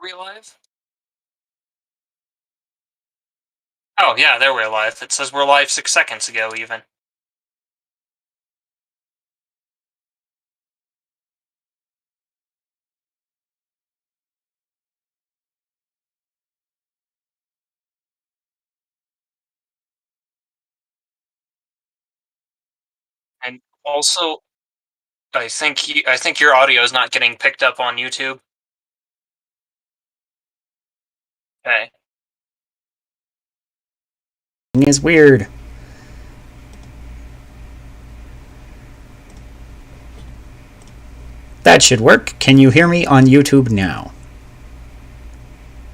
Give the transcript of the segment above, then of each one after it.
We live? Oh, yeah, there we're live. It says we're live 6 seconds ago, even. And also, I think your audio is not getting picked up on YouTube. Okay. Is weird. That should work. Can you hear me on YouTube now?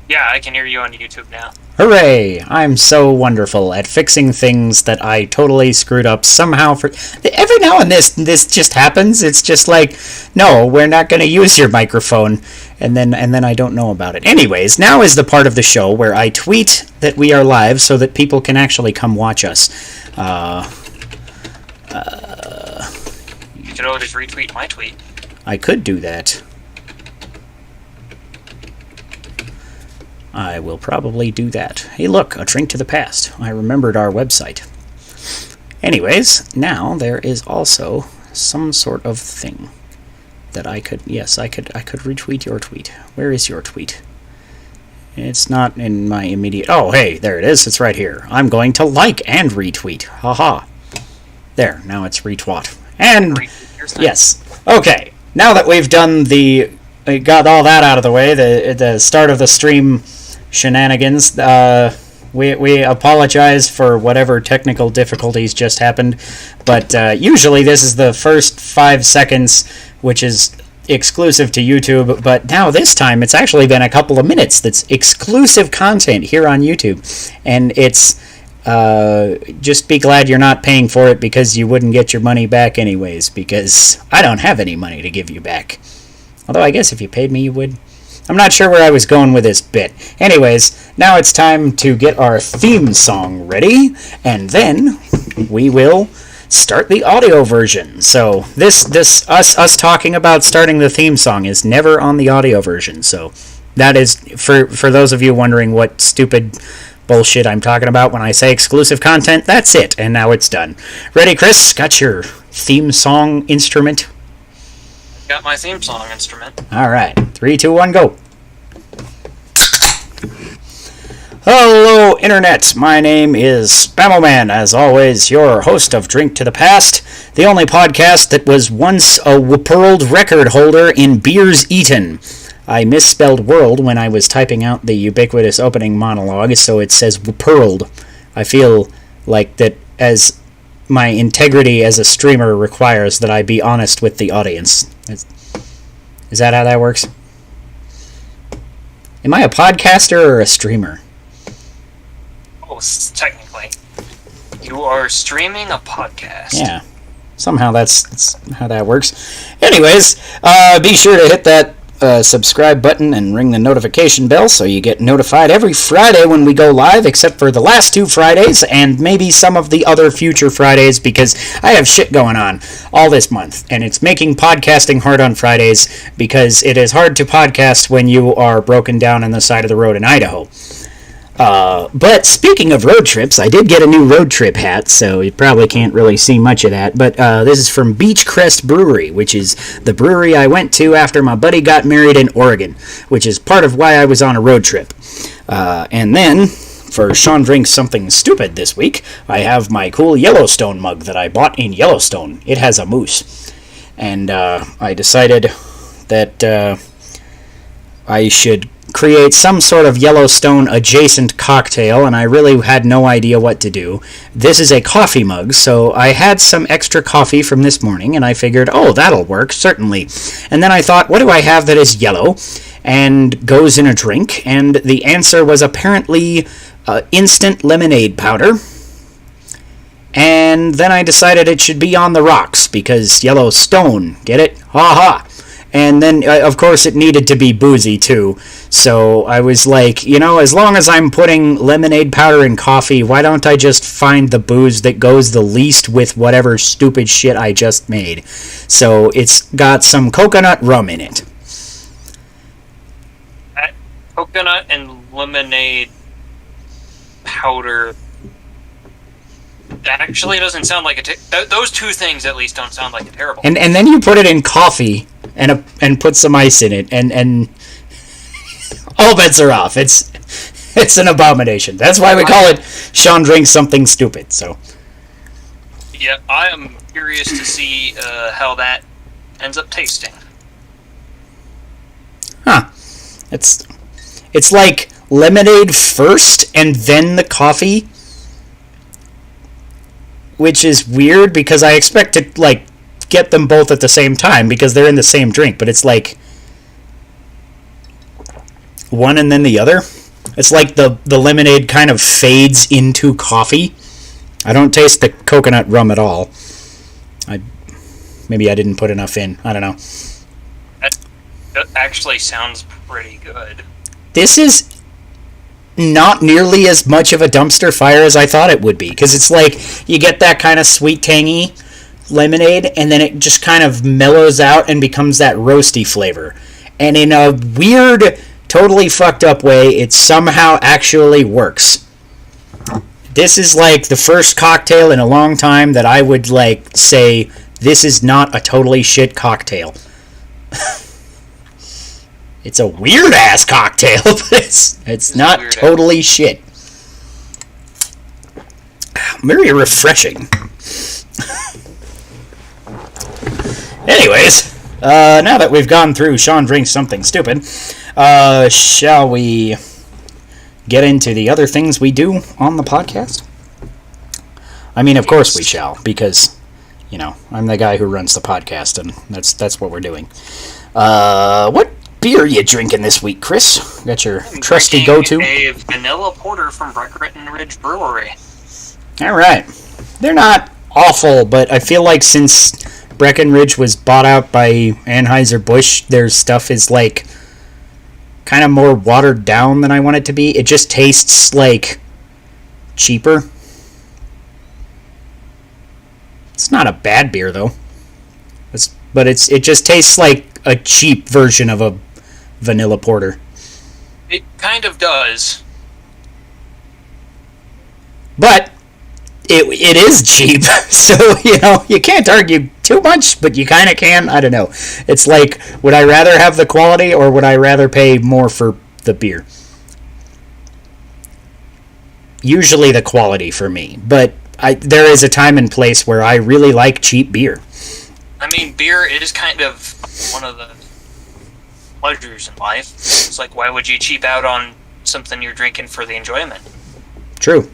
Yeah, I can hear you on YouTube now. Hooray! I'm so wonderful at fixing things that I totally screwed up somehow. Every now and this just happens. It's just like, no, we're not going to use your microphone, and then I don't know about it. Anyways, now is the part of the show where I tweet that we are live so that people can actually come watch us. You could always retweet my tweet. I could do that. I will probably do that. Hey, look, a drink to the past. I remembered our website. Anyways, now there is also some sort of thing that I could retweet your tweet. Where is your tweet? It's not in my immediate... Oh, hey, there it is. It's right here. I'm going to like and retweet. Haha. There, now it's retweet. And, yes. Okay, now that we've done we got all that out of the way, the start of the stream shenanigans, we apologize for whatever technical difficulties just happened, but usually this is the first 5 seconds, which is exclusive to YouTube, but now this time it's actually been a couple of minutes that's exclusive content here on YouTube, and it's just be glad you're not paying for it, because you wouldn't get your money back anyways, because I don't have any money to give you back. Although I guess if you paid me, you would. I'm not sure where I was going with this bit. Anyways, now it's time to get our theme song ready, and then we will start the audio version. So this us talking about starting the theme song is never on the audio version. So that is for those of you wondering what stupid bullshit I'm talking about when I say exclusive content. That's it, and now it's done. Ready, Chris? Got your theme song instrument? Got my theme song instrument. Alright, 3, 2, 1, go. Hello, Internet. My name is Spamoman, as always, your host of Drink to the Past, the only podcast that was once a world record holder in beers eaten. I misspelled world when I was typing out the ubiquitous opening monologue, so it says world. I feel like that as my integrity as a streamer requires that I be honest with the audience. Is that how that works? Am I a podcaster or a streamer? Oh, technically. You are streaming a podcast. Yeah. Somehow that's how that works. Anyways, be sure to hit that subscribe button and ring the notification bell so you get notified every Friday when we go live, except for the last 2 Fridays and maybe some of the other future Fridays, because I have shit going on all this month, and it's making podcasting hard on Fridays because it is hard to podcast when you are broken down on the side of the road in Idaho. But speaking of road trips, I did get a new road trip hat, so you probably can't really see much of that, but this is from Beechcrest Brewery, which is the brewery I went to after my buddy got married in Oregon, which is part of why I was on a road trip. And then, for Sean Drinks Something Stupid this week, I have my cool Yellowstone mug that I bought in Yellowstone. It has a moose. And I decided that I should create some sort of Yellowstone adjacent cocktail, and I really had no idea what to do. This is a coffee mug, so I had some extra coffee from this morning, and I figured, oh, that'll work, certainly. And then I thought, what do I have that is yellow and goes in a drink? And the answer was apparently instant lemonade powder. And then I decided it should be on the rocks, because Yellowstone, get it? Ha ha! And then, of course, it needed to be boozy, too. So I was like, as long as I'm putting lemonade powder in coffee, why don't I just find the booze that goes the least with whatever stupid shit I just made? So it's got some coconut rum in it. coconut and lemonade powder. That actually doesn't sound like those two things at least don't sound like a terrible. And then you put it in coffee and put some ice in it, and all bets are off. It's an abomination. That's why we call it Sean Drinks Something Stupid. So. Yeah, I am curious to see how that ends up tasting. Huh. It's like lemonade first and then the coffee, which is weird because I expect to like get them both at the same time because they're in the same drink, but it's like one and then the other. It's like the lemonade kind of fades into coffee. I don't taste the coconut rum at all. Maybe I didn't put enough in. I don't know. That actually sounds pretty good. This is not nearly as much of a dumpster fire as I thought it would be, because it's like you get that kind of sweet tangy lemonade and then it just kind of mellows out and becomes that roasty flavor, and in a weird, totally fucked up way it somehow actually works. This is like the first cocktail in a long time that I would like say this is not a totally shit cocktail. It's a weird ass cocktail, but it's not totally shit. Very refreshing. Anyways, now that we've gone through Sean Drinks Something Stupid, shall we get into the other things we do on the podcast? I mean, of course we shall, because, you know, I'm the guy who runs the podcast, and that's what we're doing. What beer you drinking this week, Chris? Got your trusty go-to? A vanilla porter from Breckenridge Brewery. All right. They're not awful, but I feel like since Breckenridge was bought out by Anheuser-Busch, their stuff is like kind of more watered down than I want it to be. It just tastes like cheaper. It's not a bad beer though. But it just tastes like a cheap version of a vanilla porter. It kind of does. But it is cheap, so, you know, you can't argue too much, but you kind of can. I don't know. It's like, would I rather have the quality, or would I rather pay more for the beer? Usually the quality for me, but there is a time and place where I really like cheap beer. I mean, beer is kind of one of the pleasures in life. It's like, why would you cheap out on something you're drinking for the enjoyment? True.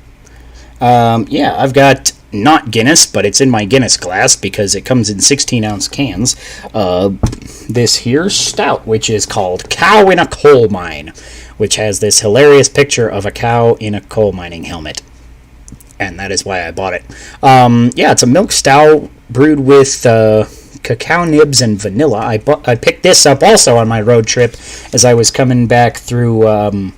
Yeah, I've got not Guinness, but it's in my Guinness glass because it comes in 16-ounce cans. This here stout, which is called Cow in a Coal Mine, which has this hilarious picture of a cow in a coal mining helmet. And that is why I bought it. Yeah, it's a milk stout brewed with cacao nibs and vanilla. I picked this up also on my road trip as I was coming back through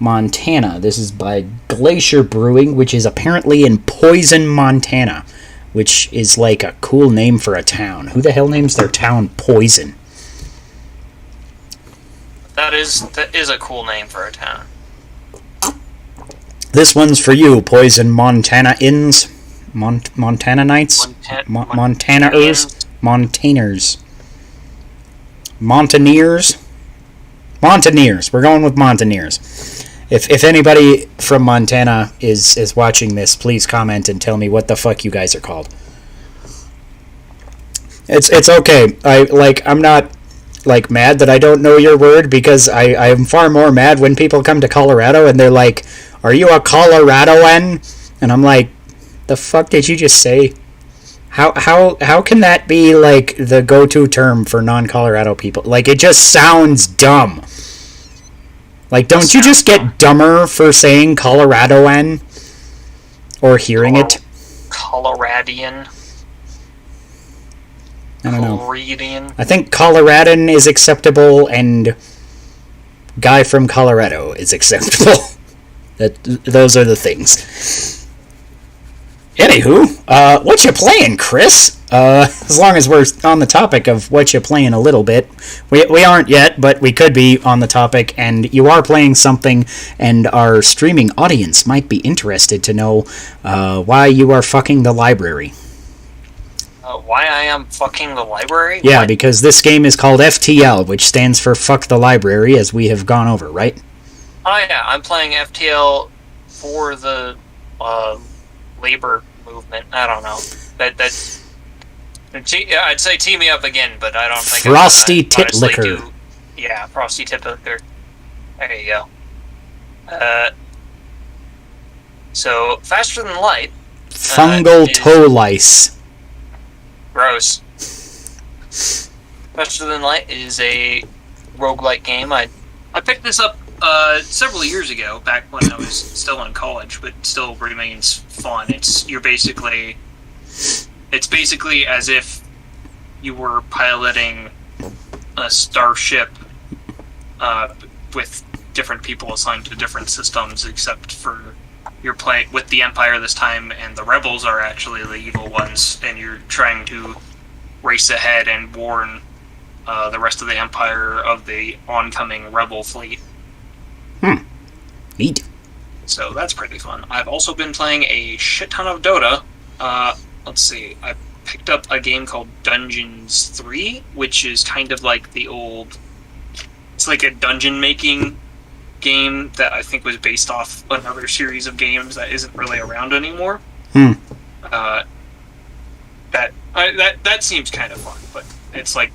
Montana. This is by Glacier Brewing, which is apparently in Poison, Montana, which is like a cool name for a town. Who the hell names their town Poison? That is a cool name for a town. This one's for you, Poison Montana-ins. Montana-nites? Montana-ers? Montainers. Mountaineers? Mountaineers. We're going with Mountaineers. If anybody from Montana is watching this, please comment and tell me what the fuck you guys are called. It's okay. I'm not like mad that I don't know your word, because I'm far more mad when people come to Colorado and they're like, "Are you a Coloradoan?" And I'm like, "The fuck did you just say?" How can that be like the go-to term for non-Colorado people? Like, it just sounds dumb. Like, don't you just get dumber for saying Coloradoan or hearing it? Coloradian. I don't know. Coloradian. I think Coloradan is acceptable and guy from Colorado is acceptable. Those are the things. Anywho, what you playing, Chris? As long as we're on the topic of what you're playing a little bit. We aren't yet, but we could be on the topic, and you are playing something, and our streaming audience might be interested to know why you are fucking the library. Why I am fucking the library? Yeah, What? because this game is called FTL, which stands for Fuck the Library, as we have gone over, right? Oh yeah, I'm playing FTL for the labor movement. I don't know. That's. I'd say team me up again, but I don't think Frosty I'm gonna honestly Titlicker. do. Yeah, Frosty Titlicker. There you go. So Faster Than Light. Fungal is- toe lice. Gross. Faster Than Light is a roguelike game. I picked this up several years ago, back when I was still in college, but still remains fun. It's basically as if you were piloting a starship with different people assigned to different systems, except for you're playing with the Empire this time, and the rebels are actually the evil ones, and you're trying to race ahead and warn the rest of the Empire of the oncoming rebel fleet. Neat. So that's pretty fun. I've also been playing a shit ton of Dota. Let's see, I picked up a game called Dungeons 3, which is kind of like the old... It's like a dungeon making game that I think was based off another series of games that isn't really around anymore. That seems kind of fun, but it's like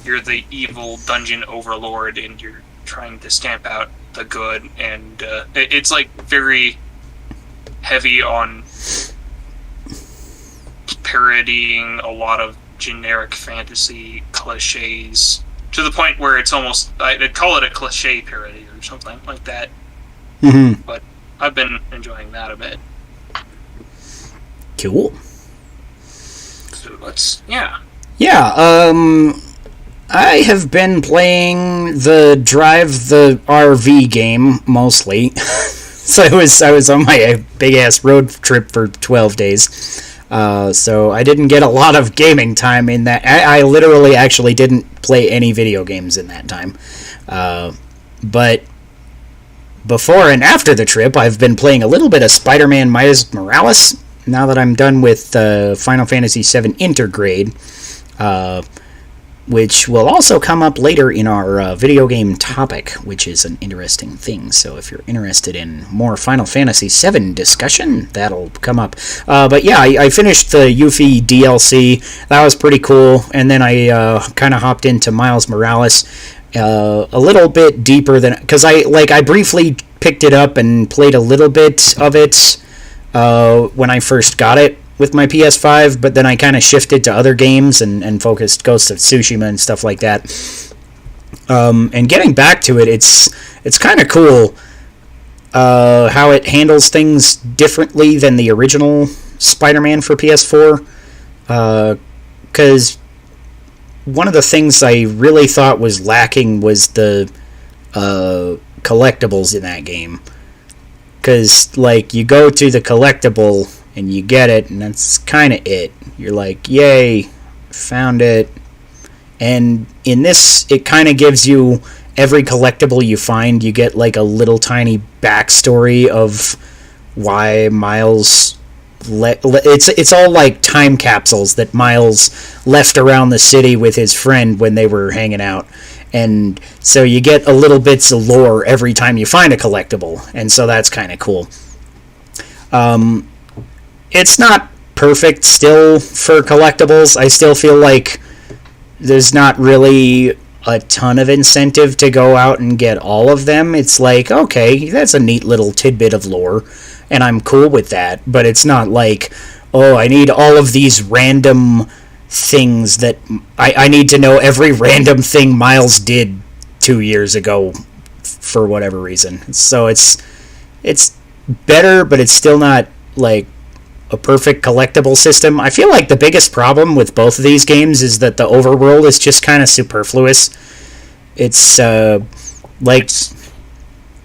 you're the evil dungeon overlord and you're trying to stamp out the good, and it's like very heavy on parodying a lot of generic fantasy cliches to the point where it's almost, I'd call it a cliche parody or something like that. Mm-hmm. But I've been enjoying that a bit. Cool. So let's, yeah. Yeah, I have been playing the Drive the RV game, mostly. So I was on my big-ass road trip for 12 days. So I didn't get a lot of gaming time in that. I literally actually didn't play any video games in that time. But before and after the trip, I've been playing a little bit of Spider-Man Miles Morales, now that I'm done with Final Fantasy VII Intergrade, which will also come up later in our video game topic, which is an interesting thing. So if you're interested in more Final Fantasy VII discussion, that'll come up. But yeah, I finished the Yuffie DLC. That was pretty cool. And then I kind of hopped into Miles Morales a little bit deeper than... Because I briefly picked it up and played a little bit of it when I first got it with my PS5, but then I kind of shifted to other games and focused Ghost of Tsushima and stuff like that. And getting back to it, it's kind of cool how it handles things differently than the original Spider-Man for PS4. Because one of the things I really thought was lacking was the collectibles in that game. Because, like, you go to the collectible and you get it, and that's kind of it. You're like, yay, found it. And in this, it kind of gives you every collectible you find. You get like a little tiny backstory of why Miles... It's all like time capsules that Miles left around the city with his friend when they were hanging out. And so you get a little bits of lore every time you find a collectible. And so that's kind of cool. It's not perfect still for collectibles. I still feel like there's not really a ton of incentive to go out and get all of them. It's like, okay, that's a neat little tidbit of lore, and I'm cool with that, but it's not like, oh, I need all of these random things that... I need to know every random thing Miles did 2 years ago for whatever reason. So it's better, but it's still not, like, a perfect collectible system. I feel like the biggest problem with both of these games is that the overworld is just kind of superfluous. It's like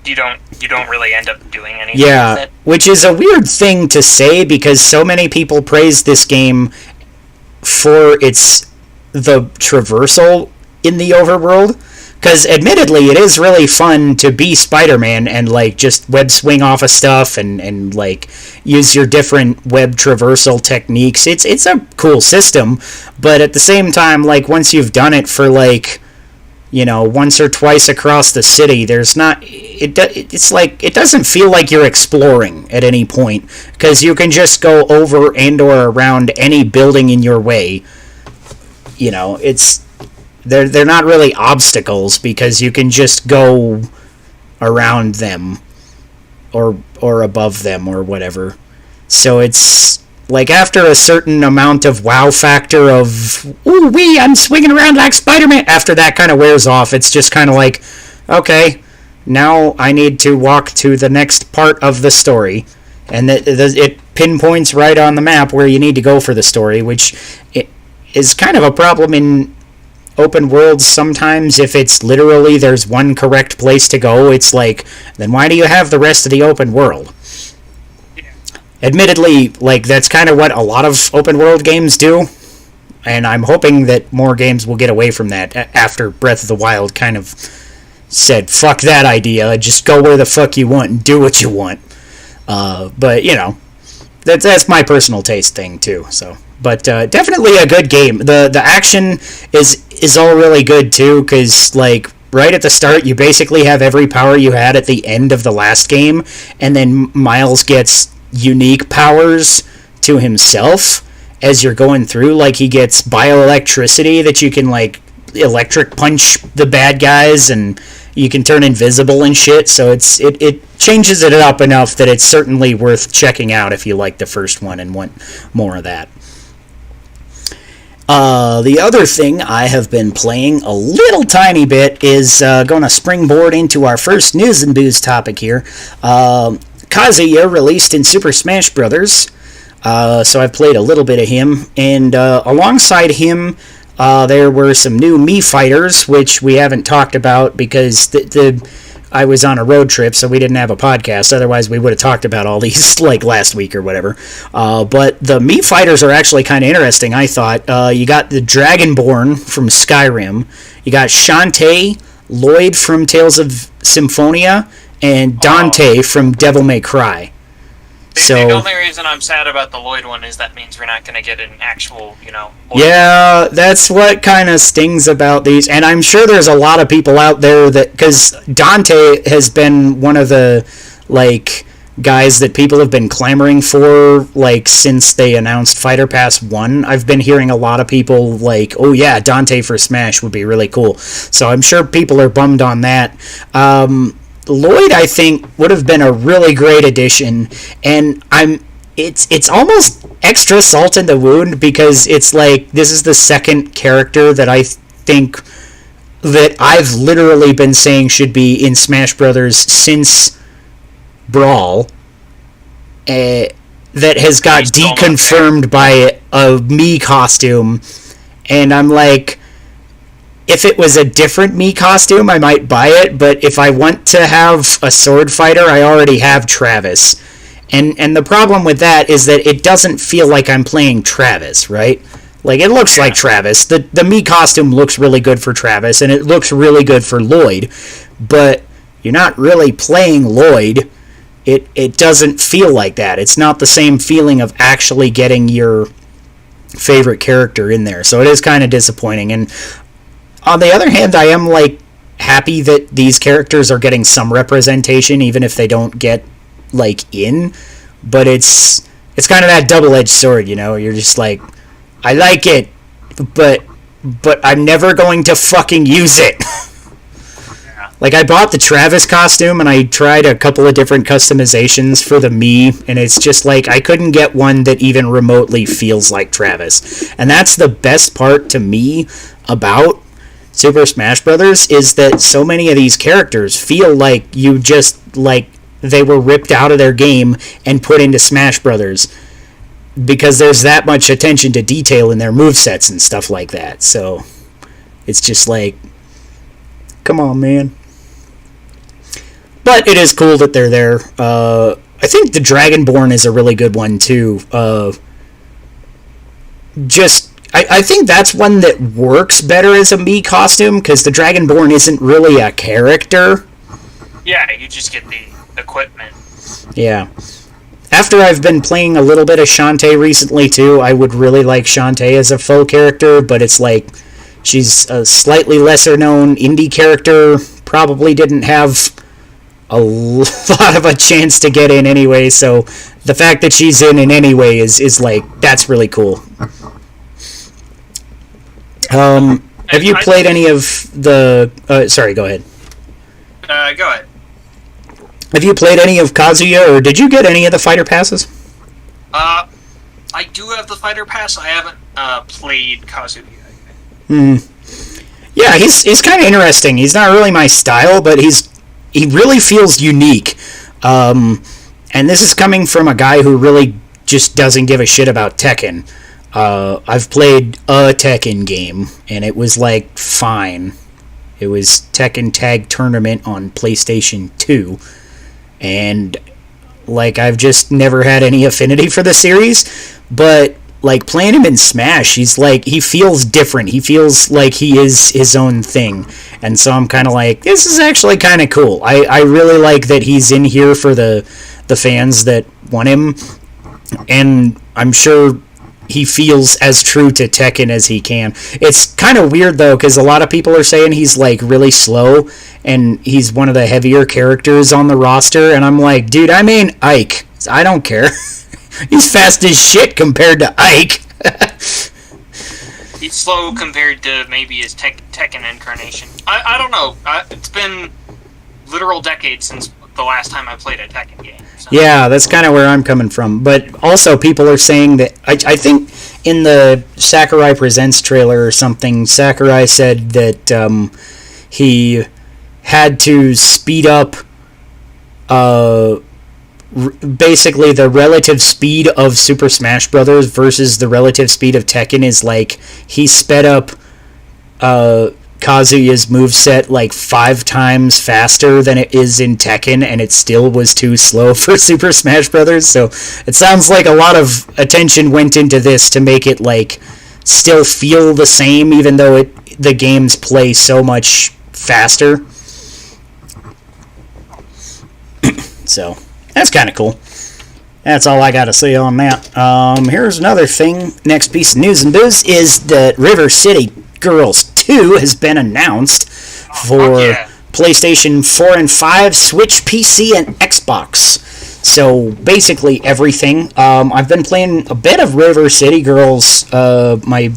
you don't really end up doing anything yeah, with it. which is a weird thing to say because so many people praise this game for the traversal in the overworld. Because admittedly, it is really fun to be Spider-Man and like just web swing off of stuff and like use your different web traversal techniques. It's a cool system, but at the same time, like once you've done it for like, you know, once or twice across the city, there's not it's like it doesn't feel like you're exploring at any point because you can just go over and or around any building in your way. You know, they're not really obstacles because you can just go around them or above them or whatever. So it's like after a certain amount of wow factor of ooh wee, I'm swinging around like Spider-Man. After that kind of wears off, it's just kind of like, okay, now I need to walk to the next part of the story, and it pinpoints right on the map where you need to go for the story, which is kind of a problem in open worlds sometimes. If it's literally there's one correct place to go, it's like, then why do you have the rest of the open world? Admittedly, like that's kind of what a lot of open world games do, and I'm hoping that more games will get away from that after Breath of the Wild kind of said fuck that idea, just go where the fuck you want and do what you want. But you know, that's my personal taste thing too. So but definitely a good game. The action is all really good too, because like right at the start you basically have every power you had at the end of the last game, and then Miles gets unique powers to himself as you're going through. Like he gets bioelectricity that you can like electric punch the bad guys, and you can turn invisible and shit. So it changes it up enough that it's certainly worth checking out if you like the first one and want more of that. The other thing I have been playing a little tiny bit is going to springboard into our first news and booze topic here. Kazuya released in Super Smash Bros. So I've played a little bit of him, and alongside him there were some new Mii fighters, which we haven't talked about because I was on a road trip, so we didn't have a podcast. Otherwise, we would have talked about all these like last week or whatever. But the Mii fighters are actually kind of interesting, I thought. You got the Dragonborn from Skyrim. You got Shantae, Lloyd from Tales of Symphonia, and Dante from Devil May Cry. The only reason I'm sad about the Lloyd one is that means we're not going to get an actual, Lloyd. Yeah, that's what kind of stings about these. And I'm sure there's a lot of people out there that... Because Dante has been one of the, like, guys that people have been clamoring for, like, since they announced Fighter Pass 1. I've been hearing a lot of people, like, oh yeah, Dante for Smash would be really cool. So I'm sure people are bummed on that. Lloyd, I think, would have been a really great addition, and it's almost extra salt in the wound because it's like this is the second character that I think that I've literally been saying should be in Smash Brothers since Brawl that has got deconfirmed by a Mii costume, and I'm like, if it was a different Mii costume, I might buy it, but if I want to have a sword fighter, I already have Travis. And the problem with that is that it doesn't feel like I'm playing Travis, right? Like, it looks like Travis. The Mii costume looks really good for Travis, and it looks really good for Lloyd, but you're not really playing Lloyd. It doesn't feel like that. It's not the same feeling of actually getting your favorite character in there, so it is kind of disappointing. And on the other hand, I am like happy that these characters are getting some representation, even if they don't get like in. But it's kind of that double-edged sword, You're just like, I like it, but I'm never going to fucking use it. Like, I bought the Travis costume, and I tried a couple of different customizations for the Mii, and it's just like, I couldn't get one that even remotely feels like Travis. And that's the best part to me about Super Smash Brothers, is that so many of these characters feel like you just, like, they were ripped out of their game and put into Smash Brothers, because there's that much attention to detail in their movesets and stuff like that. So it's just like, come on, man. But it is cool that they're there. I think the Dragonborn is a really good one too. I think that's one that works better as a Mii costume, because the Dragonborn isn't really a character. Yeah, you just get the equipment. Yeah. After I've been playing a little bit of Shantae recently, too, I would really like Shantae as a full character, but it's like, she's a slightly lesser-known indie character, probably didn't have a lot of a chance to get in anyway, so the fact that she's in anyway is like, that's really cool. Have you played any of the... sorry, go ahead. Go ahead. Have you played any of Kazuya, or did you get any of the fighter passes? I do have the fighter pass. I haven't played Kazuya. Yeah, he's kind of interesting. He's not really my style, but he really feels unique. And this is coming from a guy who really just doesn't give a shit about Tekken. I've played a Tekken game, and it was like fine. It was Tekken Tag Tournament on PlayStation 2. And like, I've just never had any affinity for the series, but like, playing him in Smash, he's like, he feels different. He feels like he is his own thing. And so I'm kind of like, this is actually kind of cool. I really like that he's in here for the fans that want him. And I'm sure he feels as true to Tekken as he can. It's kind of weird, though, because a lot of people are saying he's like really slow, and he's one of the heavier characters on the roster. And I'm like, dude, I mean Ike. I don't care. He's fast as shit compared to Ike. He's slow compared to maybe his Tekken incarnation. I don't know. It's been literal decades since the last time I played a Tekken game. So. Yeah, that's kind of where I'm coming from. But also, people are saying that... I think in the Sakurai Presents trailer or something, Sakurai said that he had to speed up... basically, the relative speed of Super Smash Bros. Versus the relative speed of Tekken is like, he sped up Kazuya's moveset like 5 times faster than it is in Tekken, and it still was too slow for Super Smash Bros. So it sounds like a lot of attention went into this to make it like still feel the same, even though the games play so much faster. So that's kind of cool. That's all I got to say on that. Here's another thing. Next piece of news and booze is that River City Girls 2 has been announced for PlayStation 4 and 5, Switch, PC, and Xbox. So basically everything. I've been playing a bit of River City Girls. My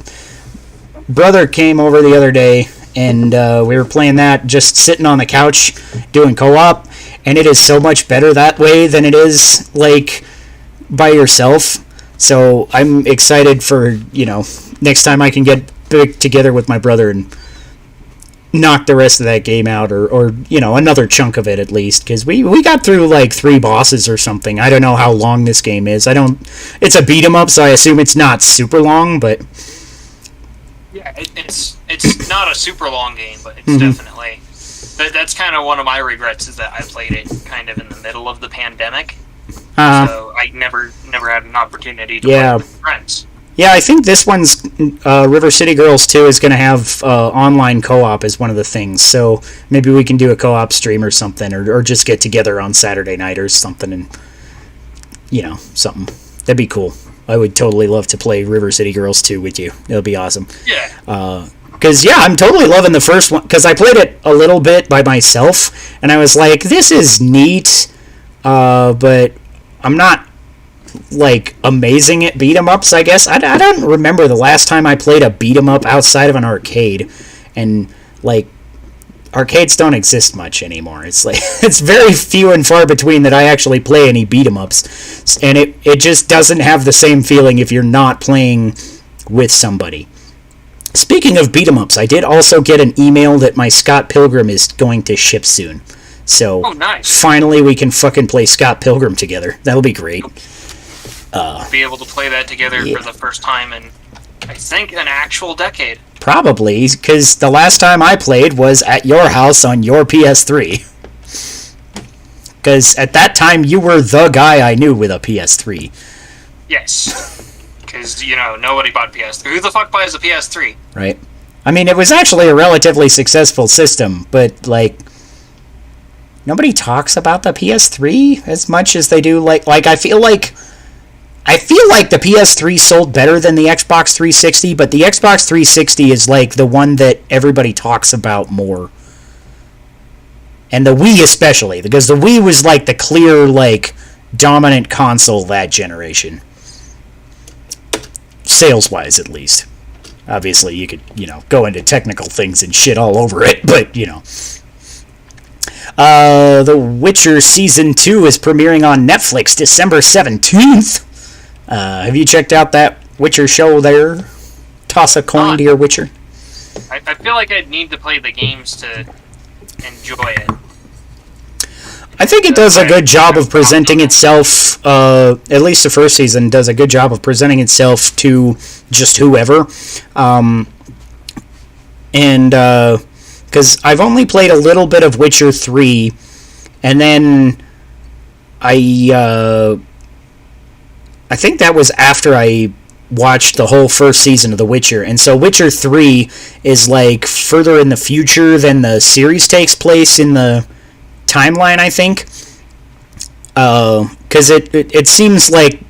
brother came over the other day, and we were playing that, just sitting on the couch doing co-op. And it is so much better that way than it is, like, by yourself. So I'm excited for, next time I can get back together with my brother and knock the rest of that game out, or another chunk of it at least. Because we got through, like, 3 bosses or something. I don't know how long this game is. It's a beat-em-up, so I assume it's not super long, but... Yeah, it's not a super long game, but it's definitely... That's kind of one of my regrets, is that I played it kind of in the middle of the pandemic, so I never had an opportunity to play with friends. Yeah, I think this one's River City Girls 2 is going to have online co-op as one of the things, so maybe we can do a co-op stream or something, or just get together on Saturday night or something, and something. That'd be cool. I would totally love to play River City Girls 2 with you. It'll be awesome. Yeah. Because, I'm totally loving the first one, because I played it a little bit by myself, and I was like, this is neat, but I'm not, like, amazing at beat-em-ups, I guess. I don't remember the last time I played a beat-em-up outside of an arcade, and, like, arcades don't exist much anymore. It's like, it's very few and far between that I actually play any beat-em-ups, and it just doesn't have the same feeling if you're not playing with somebody. Speaking of beat-em-ups, I did also get an email that my Scott Pilgrim is going to ship soon. So, nice. Finally we can fucking play Scott Pilgrim together. That'll be great. Be able to play that together for the first time in, I think, an actual decade. Probably, because the last time I played was at your house on your PS3. Because at that time, you were the guy I knew with a PS3. Yes. because nobody bought PS3. Who the fuck buys a PS3? Right. I mean, it was actually a relatively successful system, but like nobody talks about the PS3 as much as they do. Like I feel like the PS3 sold better than the Xbox 360, but the Xbox 360 is like the one that everybody talks about more. And the Wii especially, because the Wii was like the clear, like, dominant console that generation. Sales-wise, at least. Obviously, you could, go into technical things and shit all over it, but, The Witcher Season 2 is premiering on Netflix December 17th. Have you checked out that Witcher show there? Toss a coin to your Witcher. I feel like I'd need to play the games to enjoy it. I think it does a good job of presenting itself, at least the first season does a good job of presenting itself to just whoever. Because I've only played a little bit of Witcher 3, and then I think that was after I watched the whole first season of The Witcher, and so Witcher 3 is like further in the future than the series takes place in the timeline, I think, because it seems like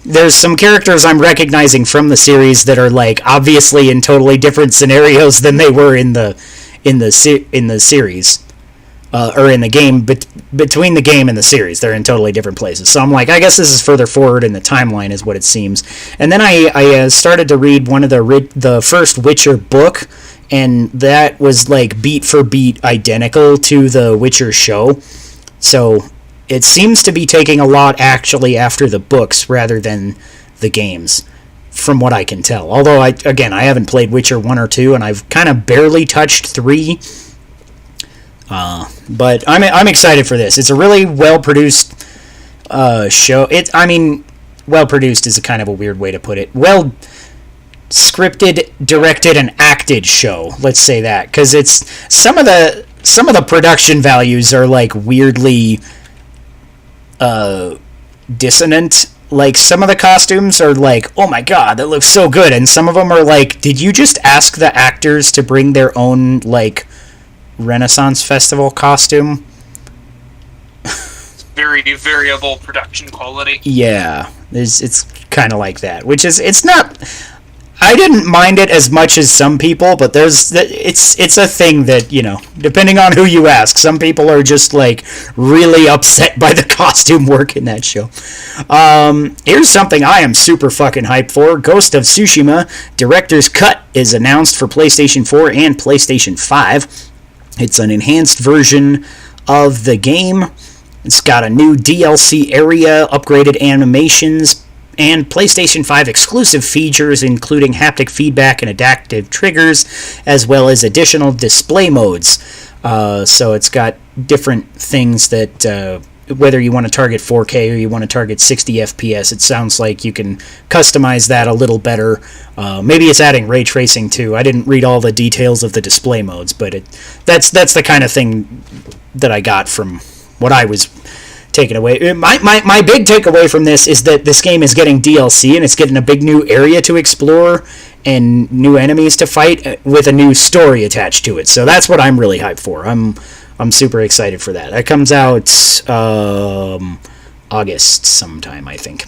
there's some characters I'm recognizing from the series that are like obviously in totally different scenarios than they were in the series, or in the game. But between the game and the series, they're in totally different places. So I'm like, I guess this is further forward in the timeline, is what it seems. And then I started to read one of the first Witcher book. And that was like beat for beat identical to the Witcher show. So it seems to be taking a lot actually after the books rather than the games, from what I can tell. Although, I haven't played Witcher 1 or 2, and I've kind of barely touched 3. But I'm excited for this. It's a really well-produced show. Well-produced is a kind of a weird way to put it. Well scripted, directed, and acted show. Let's say that, because it's some of the production values are like weirdly dissonant. Like some of the costumes are like, oh my god, that looks so good, and some of them are like, did you just ask the actors to bring their own like Renaissance Festival costume? Very variable production quality. Yeah, it's kind of like that, which is, it's not. I didn't mind it as much as some people, but it's a thing that, depending on who you ask, some people are just like really upset by the costume work in that show. Here's something I am super fucking hyped for. Ghost of Tsushima Director's Cut is announced for PlayStation 4 and PlayStation 5. It's an enhanced version of the game. It's got a new DLC area, upgraded animations, and PlayStation 5 exclusive features, including haptic feedback and adaptive triggers, as well as additional display modes. So it's got different things that, whether you want to target 4K or you want to target 60 FPS, it sounds like you can customize that a little better. Maybe it's adding ray tracing too. I didn't read all the details of the display modes, but that's the kind of thing that I got from what I was taken away. My big takeaway from this is that this game is getting DLC, and it's getting a big new area to explore and new enemies to fight with a new story attached to it. So that's what I'm really hyped for. I'm super excited for that. That comes out August sometime, I think.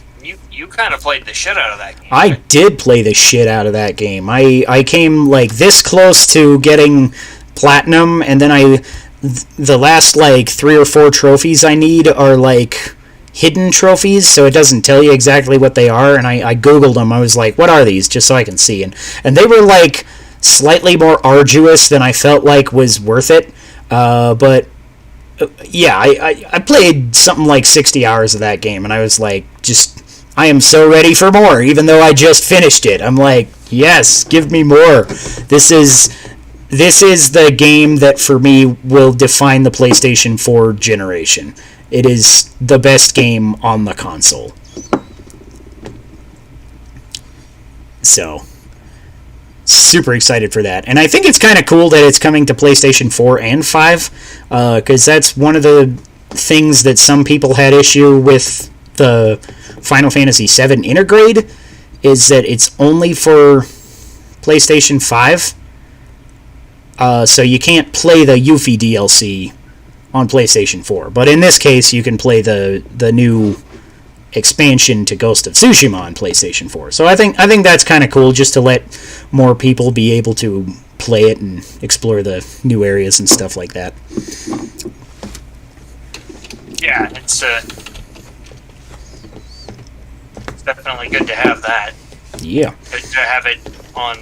You kind of played the shit out of that game. I did play the shit out of that game. I came like this close to getting platinum, and then the last like 3 or 4 trophies I need are like hidden trophies, so it doesn't tell you exactly what they are, and I googled them. I was like, what are these, just so I can see, and they were like slightly more arduous than I felt like was worth it, but yeah, I played something like 60 hours of that game, and I was like, I am so ready for more, even though I just finished it. I'm like, yes, give me more. This is the game that, for me, will define the PlayStation 4 generation. It is the best game on the console. So, super excited for that. And I think it's kind of cool that it's coming to PlayStation 4 and 5, because that's one of the things that some people had issue with the Final Fantasy VII Intergrade, is that it's only for PlayStation 5. So you can't play the Yuffie DLC on PlayStation 4. But in this case, you can play the new expansion to Ghost of Tsushima on PlayStation 4. So I think that's kind of cool, just to let more people be able to play it and explore the new areas and stuff like that. Yeah, it's definitely good to have that. Yeah. Good to have it on.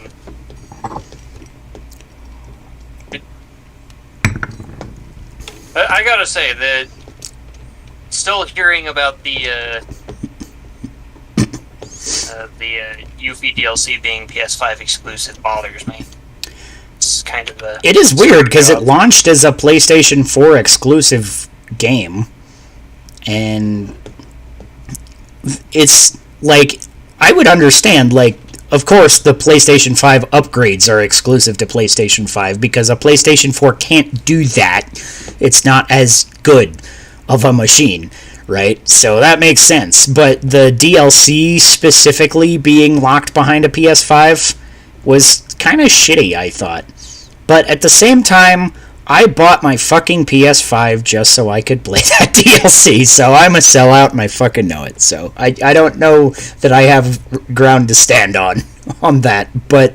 I gotta say that still hearing about the Yuffie DLC being PS5 exclusive bothers me. It's kind of a. It is weird because it launched as a PlayStation 4 exclusive game, and it's like, I would understand, like, of course the PlayStation 5 upgrades are exclusive to PlayStation 5 because a PlayStation 4 can't do that. It's not as good of a machine, right? So that makes sense. But the DLC specifically being locked behind a PS5 was kind of shitty, I thought. But at the same time, I bought my fucking PS5 just so I could play that DLC, so I'm a sellout and I fucking know it. So I don't know that I have ground to stand on that, but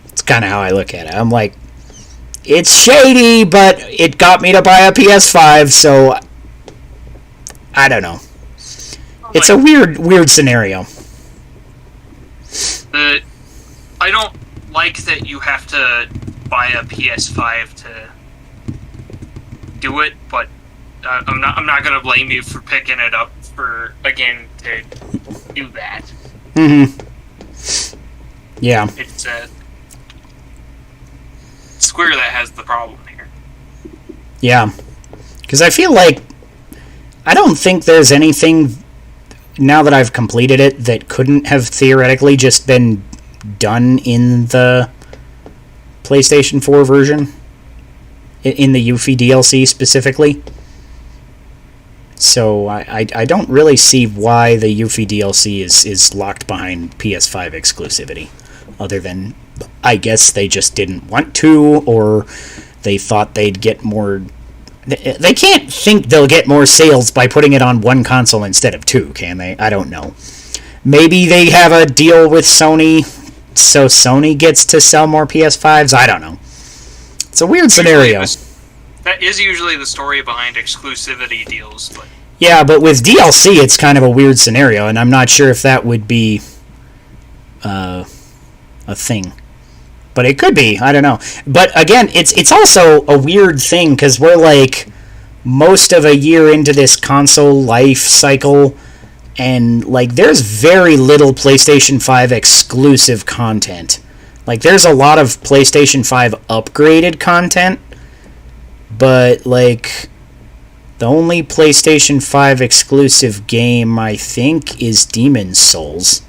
it's kind of how I look at it. I'm like, it's shady, but it got me to buy a PS5, so I don't know. It's a weird scenario. I don't like that you have to buy a PS5 to do it, but I'm not gonna blame you for picking it up to do that. Yeah. It's Square that has the problem here. Yeah. Because I feel like I don't think there's anything, now that I've completed it, that couldn't have theoretically just been done in the PlayStation 4 version, in the Yuffie DLC specifically. So I don't really see why the Yuffie DLC is locked behind PS5 exclusivity, other than I guess they just didn't want to, or they thought they'd get more. They can't think they'll get more sales by putting it on one console instead of two, can they? I don't know. Maybe they have a deal with Sony, so Sony gets to sell more PS5s? I don't know. It's a weird scenario. That is usually the story behind exclusivity deals. But. Yeah, but with DLC, it's kind of a weird scenario, and I'm not sure if that would be a thing. But it could be. I don't know. But again, it's also a weird thing, because we're like most of a year into this console life cycle, and like there's very little PlayStation 5 exclusive content. Like there's a lot of PlayStation 5 upgraded content, but like the only PlayStation 5 exclusive game I think is Demon's Souls.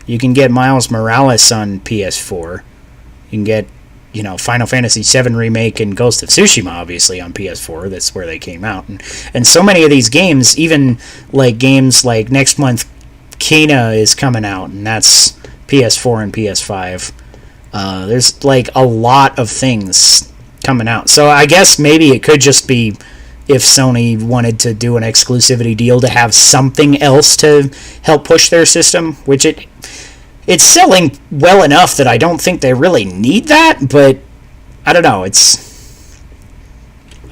You can get Miles Morales on PS4. You can get, Final Fantasy VII Remake and Ghost of Tsushima, obviously, on PS4. That's where they came out. And so many of these games, even like games like next month, Kena is coming out, and that's PS4 and PS5. There's like a lot of things coming out. So I guess maybe it could just be if Sony wanted to do an exclusivity deal to have something else to help push their system, which it's selling well enough that I don't think they really need that, but I don't know. It's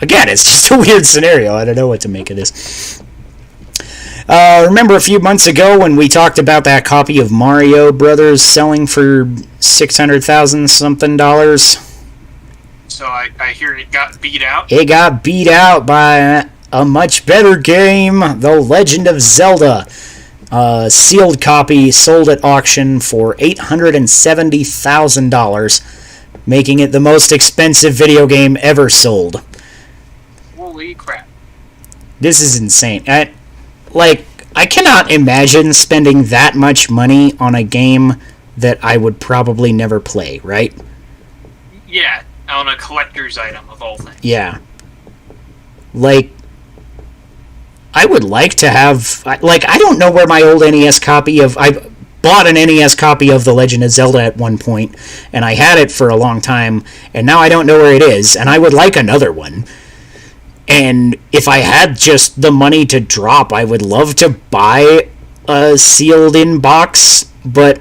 just a weird scenario. I don't know what to make of this. Remember a few months ago when we talked about that copy of Mario Brothers selling for $600,000 something? So I hear it got beat out? It got beat out by a much better game, The Legend of Zelda. Sealed copy sold at auction for $870,000, making it the most expensive video game ever sold. Holy crap. This is insane. I cannot imagine spending that much money on a game that I would probably never play, right? Yeah, on a collector's item of all things. Yeah. I would like to have... I don't know where my old NES copy of... bought an NES copy of The Legend of Zelda at one point, and I had it for a long time, and now I don't know where it is, and I would like another one. And if I had just the money to drop, I would love to buy a sealed-in box, but,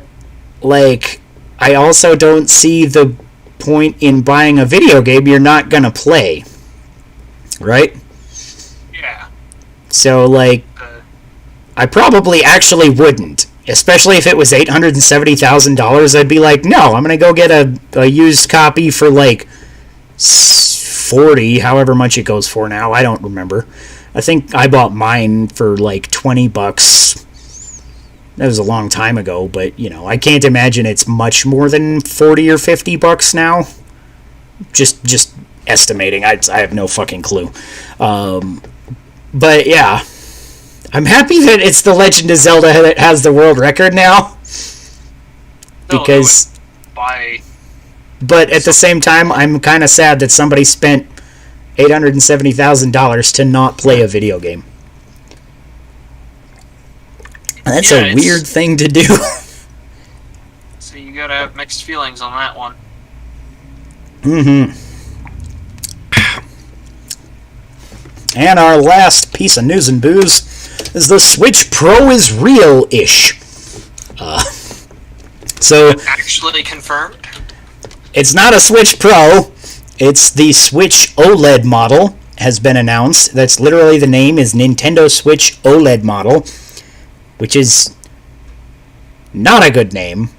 like, I also don't see the point in buying a video game you're not gonna play. Right? Yeah. So, like, I probably actually wouldn't. Especially if it was $870,000, I'd be like, no, I'm gonna go get a used copy for, like, 40, however much it goes for now. I don't remember. I think I bought mine for like $20. That was a long time ago, but you know, I can't imagine it's much more than $40 or $50 now. Just estimating. I have no fucking clue. But yeah, I'm happy that it's The Legend of Zelda that has the world record now. Because but at the same time, I'm kind of sad that somebody spent $870,000 to not play a video game. That's a weird thing to do. So you gotta have mixed feelings on that one. Mm-hmm. And our last piece of news and booze is the Switch Pro is real-ish. So Actually confirmed? It's not a Switch Pro. It's the Switch OLED model has been announced. That's literally the name is Nintendo Switch OLED model, which is not a good name.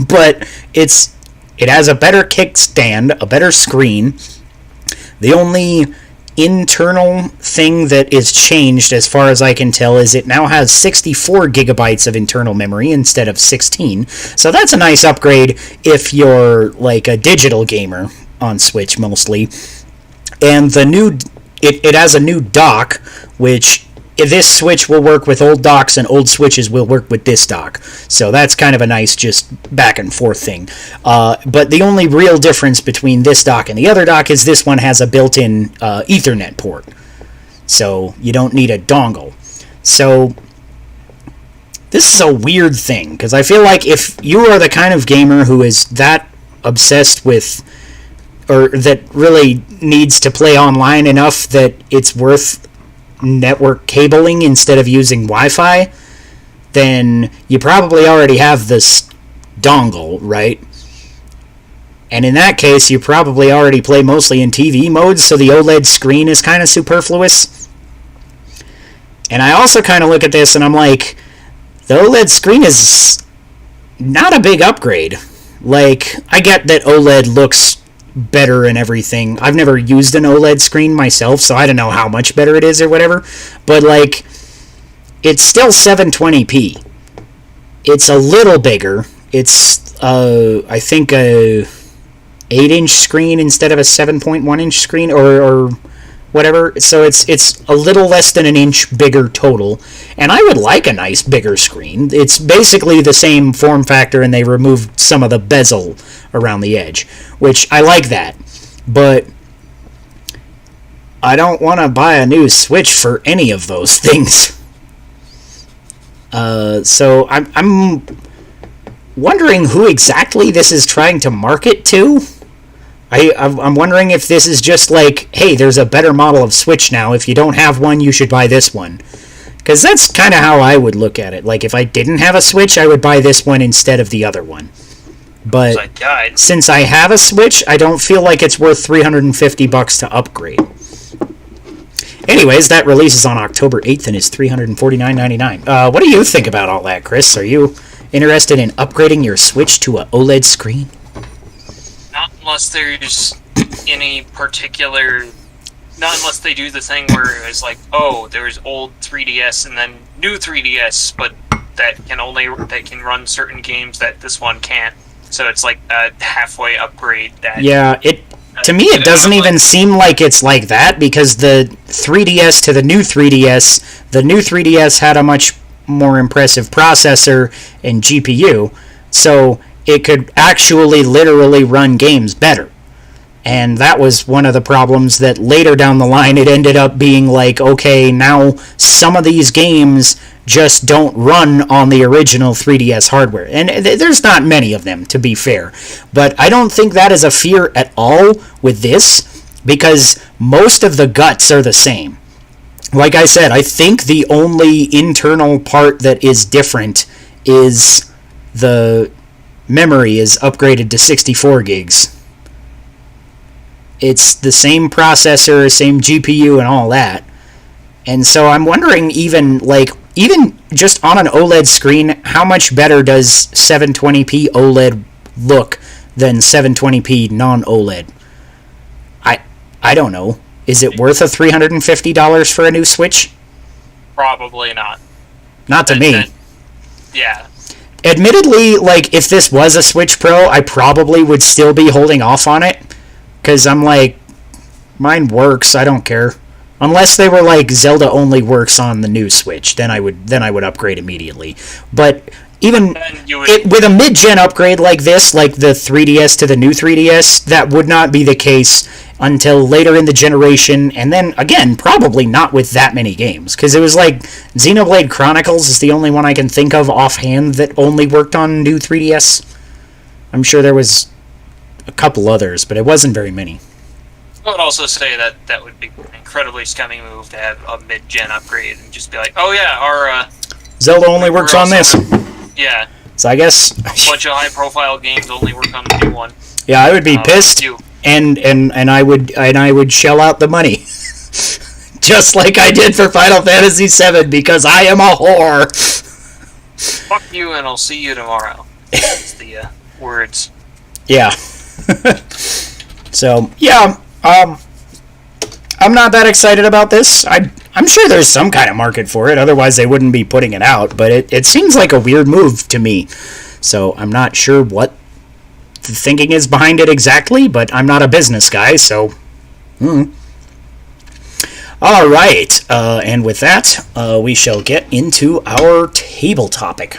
But it has a better kickstand, a better screen. The only internal thing that is changed, as far as I can tell, is it now has 64 gigabytes of internal memory instead of 16. So that's a nice upgrade if you're like a digital gamer on Switch mostly. And the new it has a new dock, which this Switch will work with old docks and old Switches will work with this dock. So that's kind of a nice just back and forth thing. But the only real difference between this dock and the other dock is this one has a built-in Ethernet port. So you don't need a dongle. So this is a weird thing, because I feel like if you are the kind of gamer who is that obsessed with, or that really needs to play online enough that it's worth network cabling instead of using Wi-Fi, then you probably already have this dongle, right? And in that case, you probably already play mostly in TV mode, so the OLED screen is kind of superfluous. And I also kind of look at this and I'm like, the OLED screen is not a big upgrade. Like, I get that OLED looks better and everything. I've never used an OLED screen myself, so I don't know how much better it is or whatever. But, like, it's still 720p. It's a little bigger. It's, I think, a 8-inch screen instead of a 7.1-inch screen, or whatever. So it's a little less than an inch bigger total. And I would like a nice bigger screen. It's basically the same form factor, and they removed some of the bezel around the edge, which I like that. But I don't want to buy a new Switch for any of those things. So I'm wondering who exactly this is trying to market to. I'm wondering if this is just like, hey, there's a better model of Switch now. If you don't have one, you should buy this one. Because that's kind of how I would look at it. Like, if I didn't have a Switch, I would buy this one instead of the other one. But since I have a Switch, I don't feel like it's worth $350 to upgrade. Anyways, that releases on October 8th and is $349.99. What do you think about all that, Chris? Are you interested in upgrading your Switch to an OLED screen? Not unless there's any particular... Not unless they do the thing where it's like, oh, there's old 3DS and then new 3DS, but that can run certain games that this one can't. So it's like a halfway upgrade. To me, it doesn't even seem like it's like that, because the 3DS to the new 3DS had a much more impressive processor and GPU, so it could actually literally run games better. And that was one of the problems that later down the line it ended up being like, okay, now some of these games just don't run on the original 3DS hardware. And there's not many of them, to be fair. But I don't think that is a fear at all with this, because most of the guts are the same. Like I said, I think the only internal part that is different is the memory is upgraded to 64 gigs. It's the same processor, same GPU, and all that. And so I'm wondering, even just on an OLED screen, how much better does 720p OLED look than 720p non-OLED? I don't know. Is it worth a $350 for a new Switch? Probably not. Not to me. Yeah. Admittedly, if this was a Switch Pro, I probably would still be holding off on it, because I'm like, mine works, I don't care. Unless they were like Zelda only works on the new Switch, then I would upgrade immediately. But even with a mid-gen upgrade like this, like the 3DS to the new 3DS, that would not be the case until later in the generation, and then, again, probably not with that many games, because it was like Xenoblade Chronicles is the only one I can think of offhand that only worked on new 3DS. I'm sure there was a couple others, but it wasn't very many. I would also say that would be an incredibly scummy move to have a mid-gen upgrade and just be like, oh yeah, our Zelda only works on this. Yeah. So I guess a bunch of high-profile games only work on the new one. Yeah, I would be pissed, and I would shell out the money, just like I did for Final Fantasy VII, because I am a whore. Fuck you, and I'll see you tomorrow. That's the words. Yeah. So yeah, I'm not that excited about this. I'm sure there's some kind of market for it, otherwise they wouldn't be putting it out, but it seems like a weird move to me. So I'm not sure what the thinking is behind it exactly, but I'm not a business guy, so... Alright, and with that, we shall get into our table topic.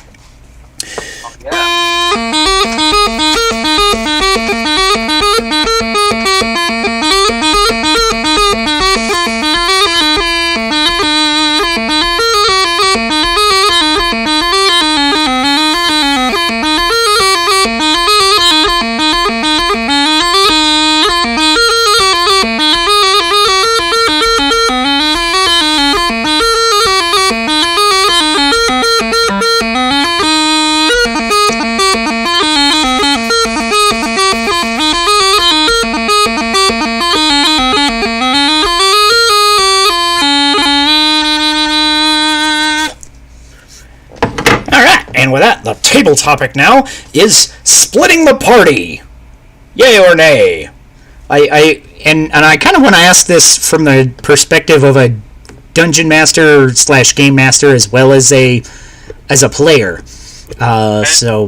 And with that, the table topic now is splitting the party. Yay or nay? I kind of want to ask this from the perspective of a dungeon master / game master as well as a player. So,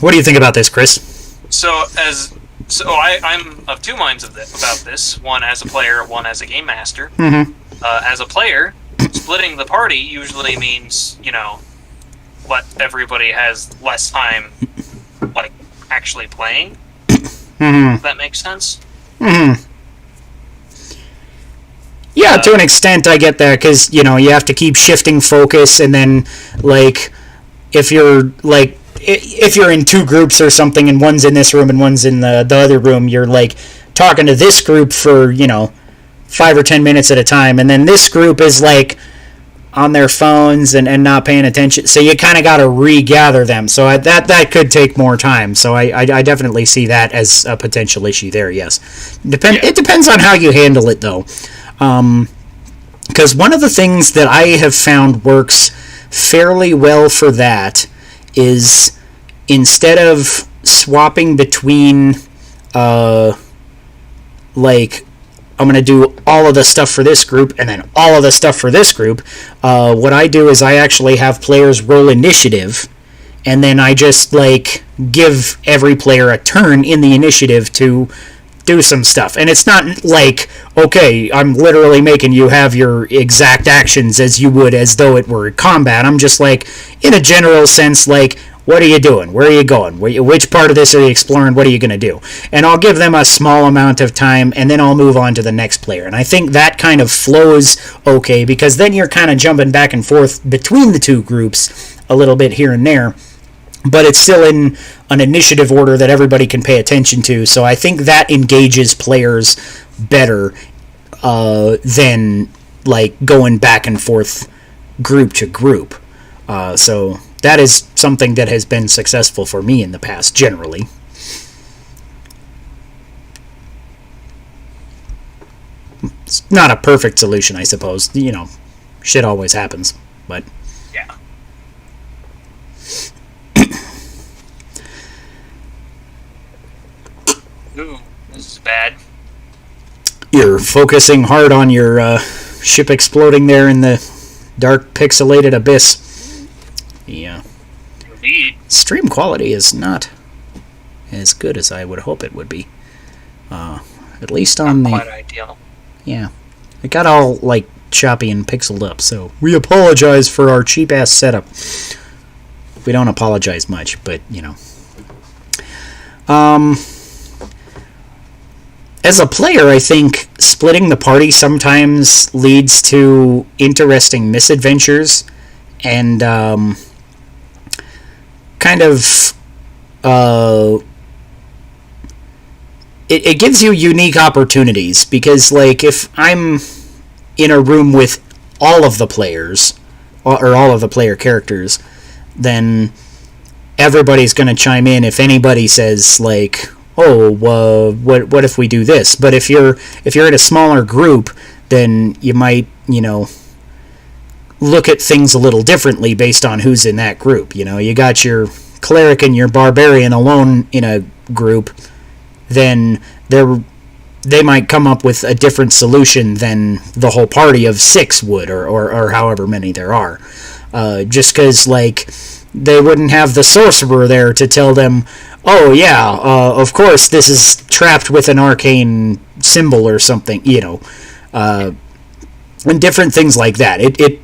what do you think about this, Chris? I'm of two minds about this. One as a player, one as a game master. Mm-hmm. As a player, splitting the party usually means, let everybody has less time, actually playing. Mm-hmm. If that makes sense? Mm-hmm. Yeah, to an extent, I get that, because, you have to keep shifting focus, and then, if you're in two groups or something, and one's in this room and one's in the other room, you're, talking to this group for, 5 or 10 minutes at a time, and then this group is, on their phones and not paying attention, so you kind of got to regather them. So that could take more time. So I definitely see that as a potential issue there. Yes, It depends on how you handle it, though, because one of the things that I have found works fairly well for that is, instead of swapping between I'm going to do all of the stuff for this group and then all of the stuff for this group, what I do is I actually have players roll initiative, and then I just, give every player a turn in the initiative to do some stuff. And it's not okay, I'm literally making you have your exact actions as you would as though it were combat. I'm just in a general sense, what are you doing? Where are you going? Which part of this are you exploring? What are you going to do? And I'll give them a small amount of time, and then I'll move on to the next player. And I think that kind of flows okay, because then you're kind of jumping back and forth between the two groups a little bit here and there, but it's still in an initiative order that everybody can pay attention to. So I think that engages players better than like going back and forth group to group. So that is something that has been successful for me in the past, generally. It's not a perfect solution, I suppose. You know, shit always happens, but Yeah. Ooh, this is bad. you're focusing hard on your ship exploding there in the dark pixelated abyss. Yeah. Indeed. Stream quality is not as good as I would hope it would be. At least on Not the... quite ideal. Yeah. It got all, like, choppy and pixeled up, so we apologize for our cheap-ass setup. We don't apologize much, but, you know. As a player, I think splitting the party sometimes leads to interesting misadventures and kind of it gives you unique opportunities, because like if I'm in a room with all of the players or all of the player characters, then everybody's going to chime in if anybody says like, oh, what if we do this? But if you're in a smaller group, then you might, you know, look at things a little differently based on who's in that group. You know, you got your cleric and your barbarian alone in a group, then they might come up with a different solution than the whole party of 6 would, or however many there are. Just because, like, they wouldn't have the sorcerer there to tell them, oh yeah, of course this is trapped with an arcane symbol or something, you know, and different things like that. It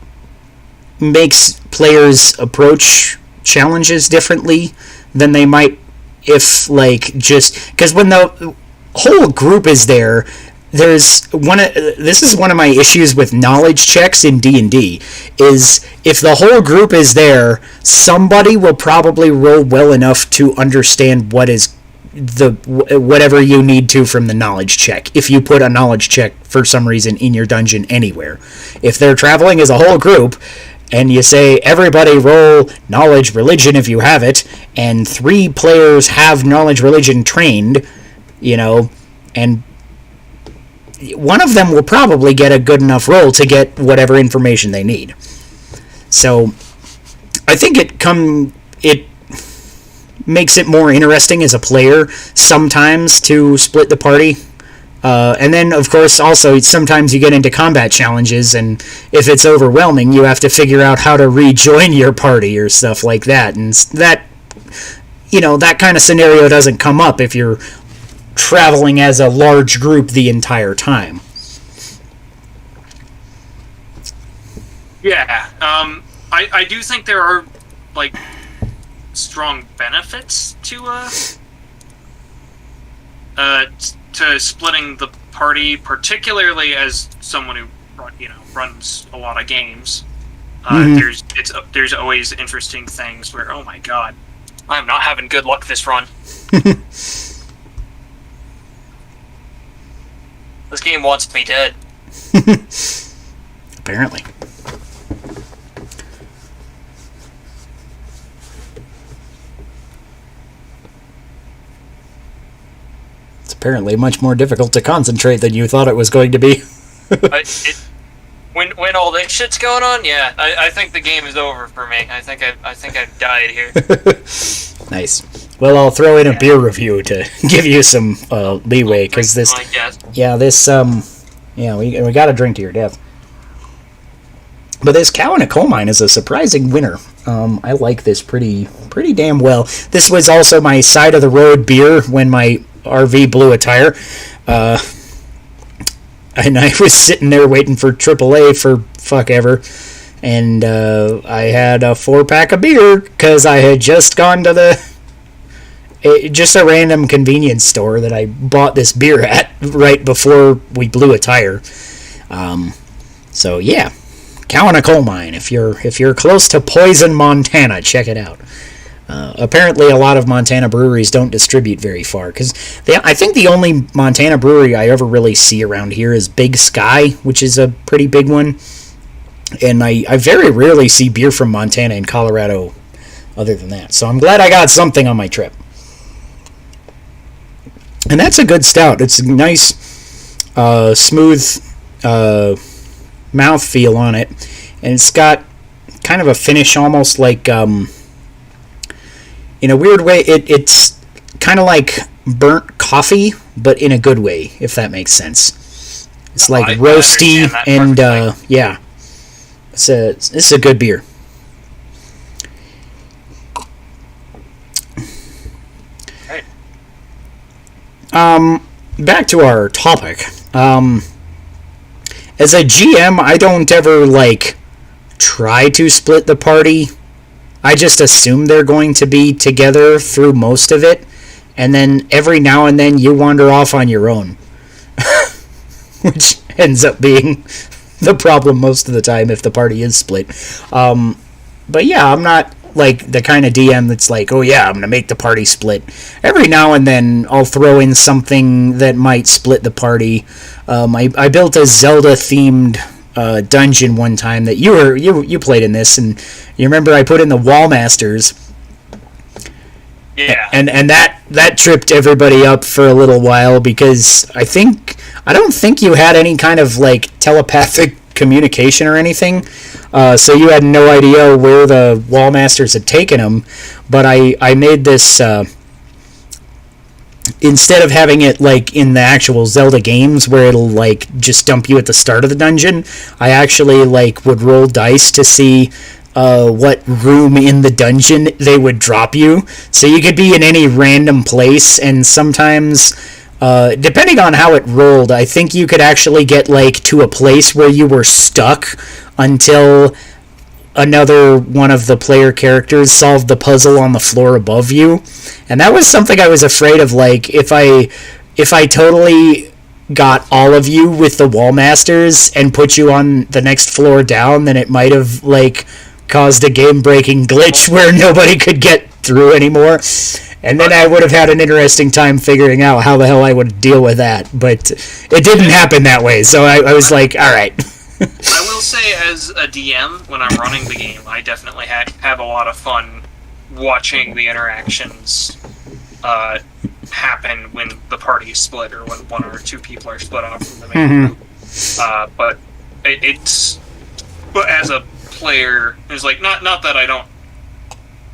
makes players approach challenges differently than they might if, like, just because when the whole group is there, this is one of my issues with knowledge checks in D&D, is if the whole group is there, somebody will probably roll well enough to understand what is whatever you need to from the knowledge check, if you put a knowledge check for some reason in your dungeon anywhere. If they're traveling as a whole group and you say, everybody roll knowledge religion if you have it, and 3 players have knowledge religion trained, you know, and one of them will probably get a good enough roll to get whatever information they need. So I think it makes it more interesting as a player sometimes to split the party. And then, of course, also sometimes you get into combat challenges, and if it's overwhelming, you have to figure out how to rejoin your party or stuff like that. And that, you know, that kind of scenario doesn't come up if you're traveling as a large group the entire time. Yeah, I do think there are, like, strong benefits to splitting the party, particularly as someone who, you know, runs a lot of games. There's always interesting things where, oh my god, I'm not having good luck this run. This game wants me dead. Apparently. It's apparently much more difficult to concentrate than you thought it was going to be. When all this shit's going on, yeah, I think the game is over for me. I think I've died here. Nice. Well, I'll throw in a beer review to give you some leeway, because this... we got to drink to your death. But this Cow in a Coal Mine is a surprising winner. I like this pretty damn well. This was also my side-of-the-road beer when my RV blew a tire. And I was sitting there waiting for AAA for fuck ever. and I had a 4-pack of beer because I had just gone to just a random convenience store that I bought this beer at right before we blew a tire. So yeah, cow in a coal mine. If you're close to Poison, Montana, check it out. Apparently, a lot of Montana breweries don't distribute very far, because I think the only Montana brewery I ever really see around here is Big Sky, which is a pretty big one. And I very rarely see beer from Montana in Colorado other than that. So I'm glad I got something on my trip. And that's a good stout. It's a nice, smooth mouthfeel on it. And it's got kind of a finish almost like... in a weird way, it's kind of like burnt coffee, but in a good way, if that makes sense. It's like roasty and yeah, it's a good beer. Right. Back to our topic. As a GM, I don't ever try to split the party. I just assume they're going to be together through most of it, and then every now and then you wander off on your own. Which ends up being the problem most of the time if the party is split. But yeah, I'm not the kind of DM that's oh yeah, I'm going to make the party split. Every now and then I'll throw in something that might split the party. I built a Zelda-themed dungeon one time that you played in this, and you remember I put in the Wallmasters. Yeah. And that tripped everybody up for a little while because I don't think you had any kind of telepathic communication or anything, so you had no idea where the Wallmasters had taken them. But I made this instead of having it in the actual Zelda games where it'll just dump you at the start of the dungeon, I actually would roll dice to see what room in the dungeon they would drop you. So you could be in any random place, and sometimes depending on how it rolled, I think you could actually get to a place where you were stuck until another one of the player characters solved the puzzle on the floor above you. And that was something I was afraid of, if I totally got all of you with the Wallmasters and put you on the next floor down, then it might have caused a game-breaking glitch where nobody could get through anymore. And then I would have had an interesting time figuring out how the hell I would deal with that. But it didn't happen that way, so I was all right. I will say, as a DM, when I'm running the game, I definitely have a lot of fun watching the interactions happen when the party is split, or when one or two people are split off from the main group. But but as a player, it's not that I don't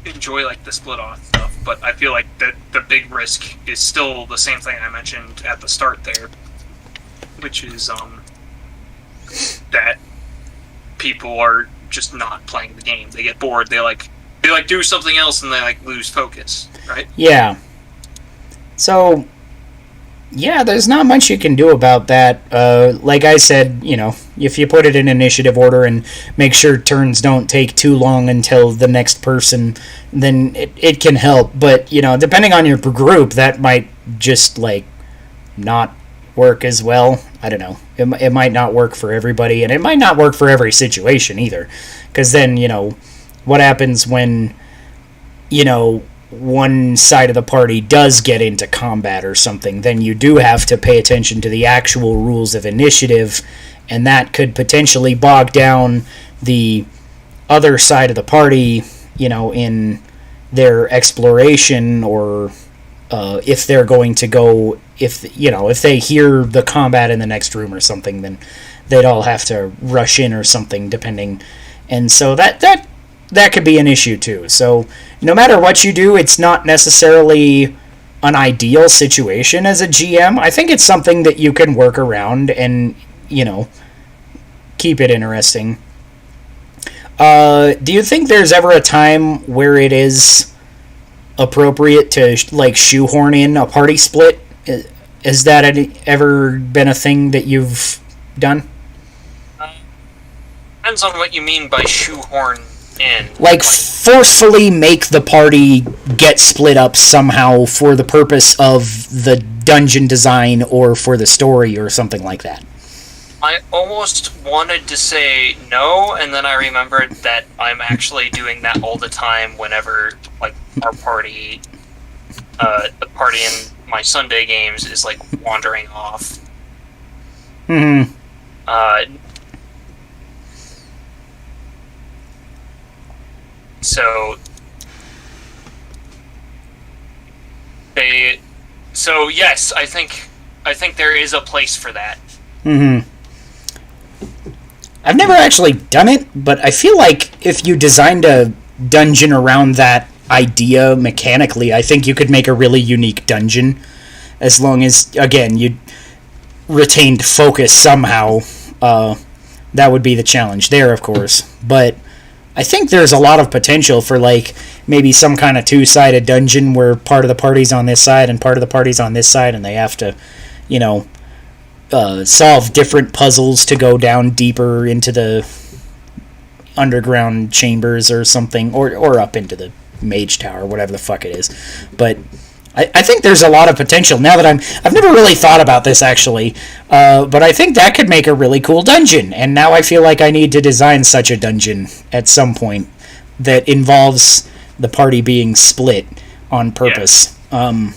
enjoy the split off stuff, but I feel that the big risk is still the same thing I mentioned at the start there, which is that people are just not playing the game. They get bored. They do something else, and they lose focus. Right? Yeah. So, yeah, there's not much you can do about that. Like I said, if you put it in initiative order and make sure turns don't take too long until the next person, then it can help. But, depending on your group, that might just, not work as well. I don't know. It might not work for everybody, and it might not work for every situation either. Because then, what happens when, one side of the party does get into combat or something, then you do have to pay attention to the actual rules of initiative, and that could potentially bog down the other side of the party, in their exploration, or if they're going to go, if they hear the combat in the next room or something, then they'd all have to rush in or something, depending. And so that could be an issue too. So no matter what you do, it's not necessarily an ideal situation as a GM. I think it's something that you can work around and, keep it interesting. Do you think there's ever a time where it is appropriate to shoehorn in a party split? Has that ever been a thing that you've done? Depends on what you mean by shoehorn in. Like, forcefully make the party get split up somehow for the purpose of the dungeon design or for the story or something like that. I almost wanted to say no, and then I remembered that I'm actually doing that all the time whenever, like, our party, the party in my Sunday games is, like, wandering off. Mm-hmm. So yes, I think there is a place for that. Mm-hmm. I've never actually done it, but I feel like if you designed a dungeon around that idea mechanically, I think you could make a really unique dungeon, as long as, again, you retained focus somehow. That would be the challenge there, of course. But I think there's a lot of potential for, like, maybe some kind of two-sided dungeon where part of the party's on this side and part of the party's on this side, and they have to, you know, solve different puzzles to go down deeper into the underground chambers or something, or up into the mage tower, whatever the fuck it is. But I think there's a lot of potential now that I've never really thought about this actually, but I think that could make a really cool dungeon, and now I feel like I need to design such a dungeon at some point that involves the party being split on purpose. Yeah.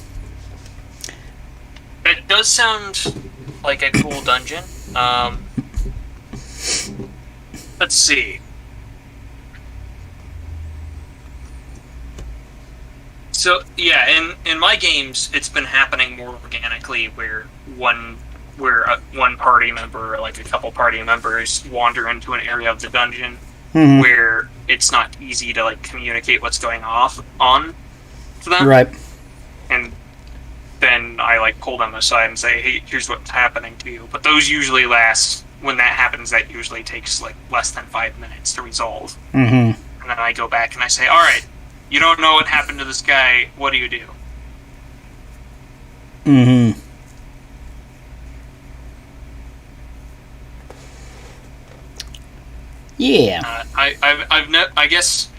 It does sound like a cool dungeon. Let's see. So yeah, in my games, it's been happening more organically, where one party member, or like a couple party members, wander into an area of the dungeon where it's not easy to like communicate what's going on to them. Right. And then I like pull them aside and say, "Hey, here's what's happening to you." But those usually last. When that happens, that usually takes like less than 5 minutes to resolve. Mm-hmm. And then I go back and I say, "All right, you don't know what happened to this guy. What do you do?" Mm-hmm. Yeah. I guess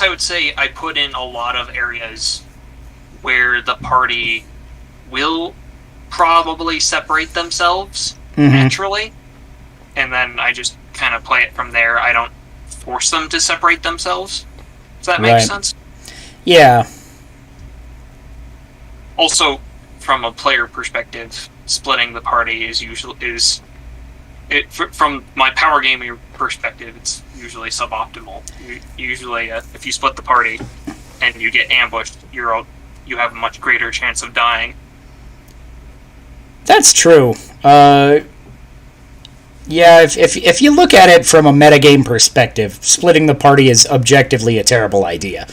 I would say I put in a lot of areas where the party will probably separate themselves naturally, and then I just kind of play it from there. I don't force them to separate themselves. Does that make sense? Yeah. Also, from a player perspective, splitting the party from my power gaming perspective, it's usually suboptimal. Usually, if you split the party and you get ambushed, you have a much greater chance of dying. That's true. Yeah, if you look at it from a metagame perspective, splitting the party is objectively a terrible idea.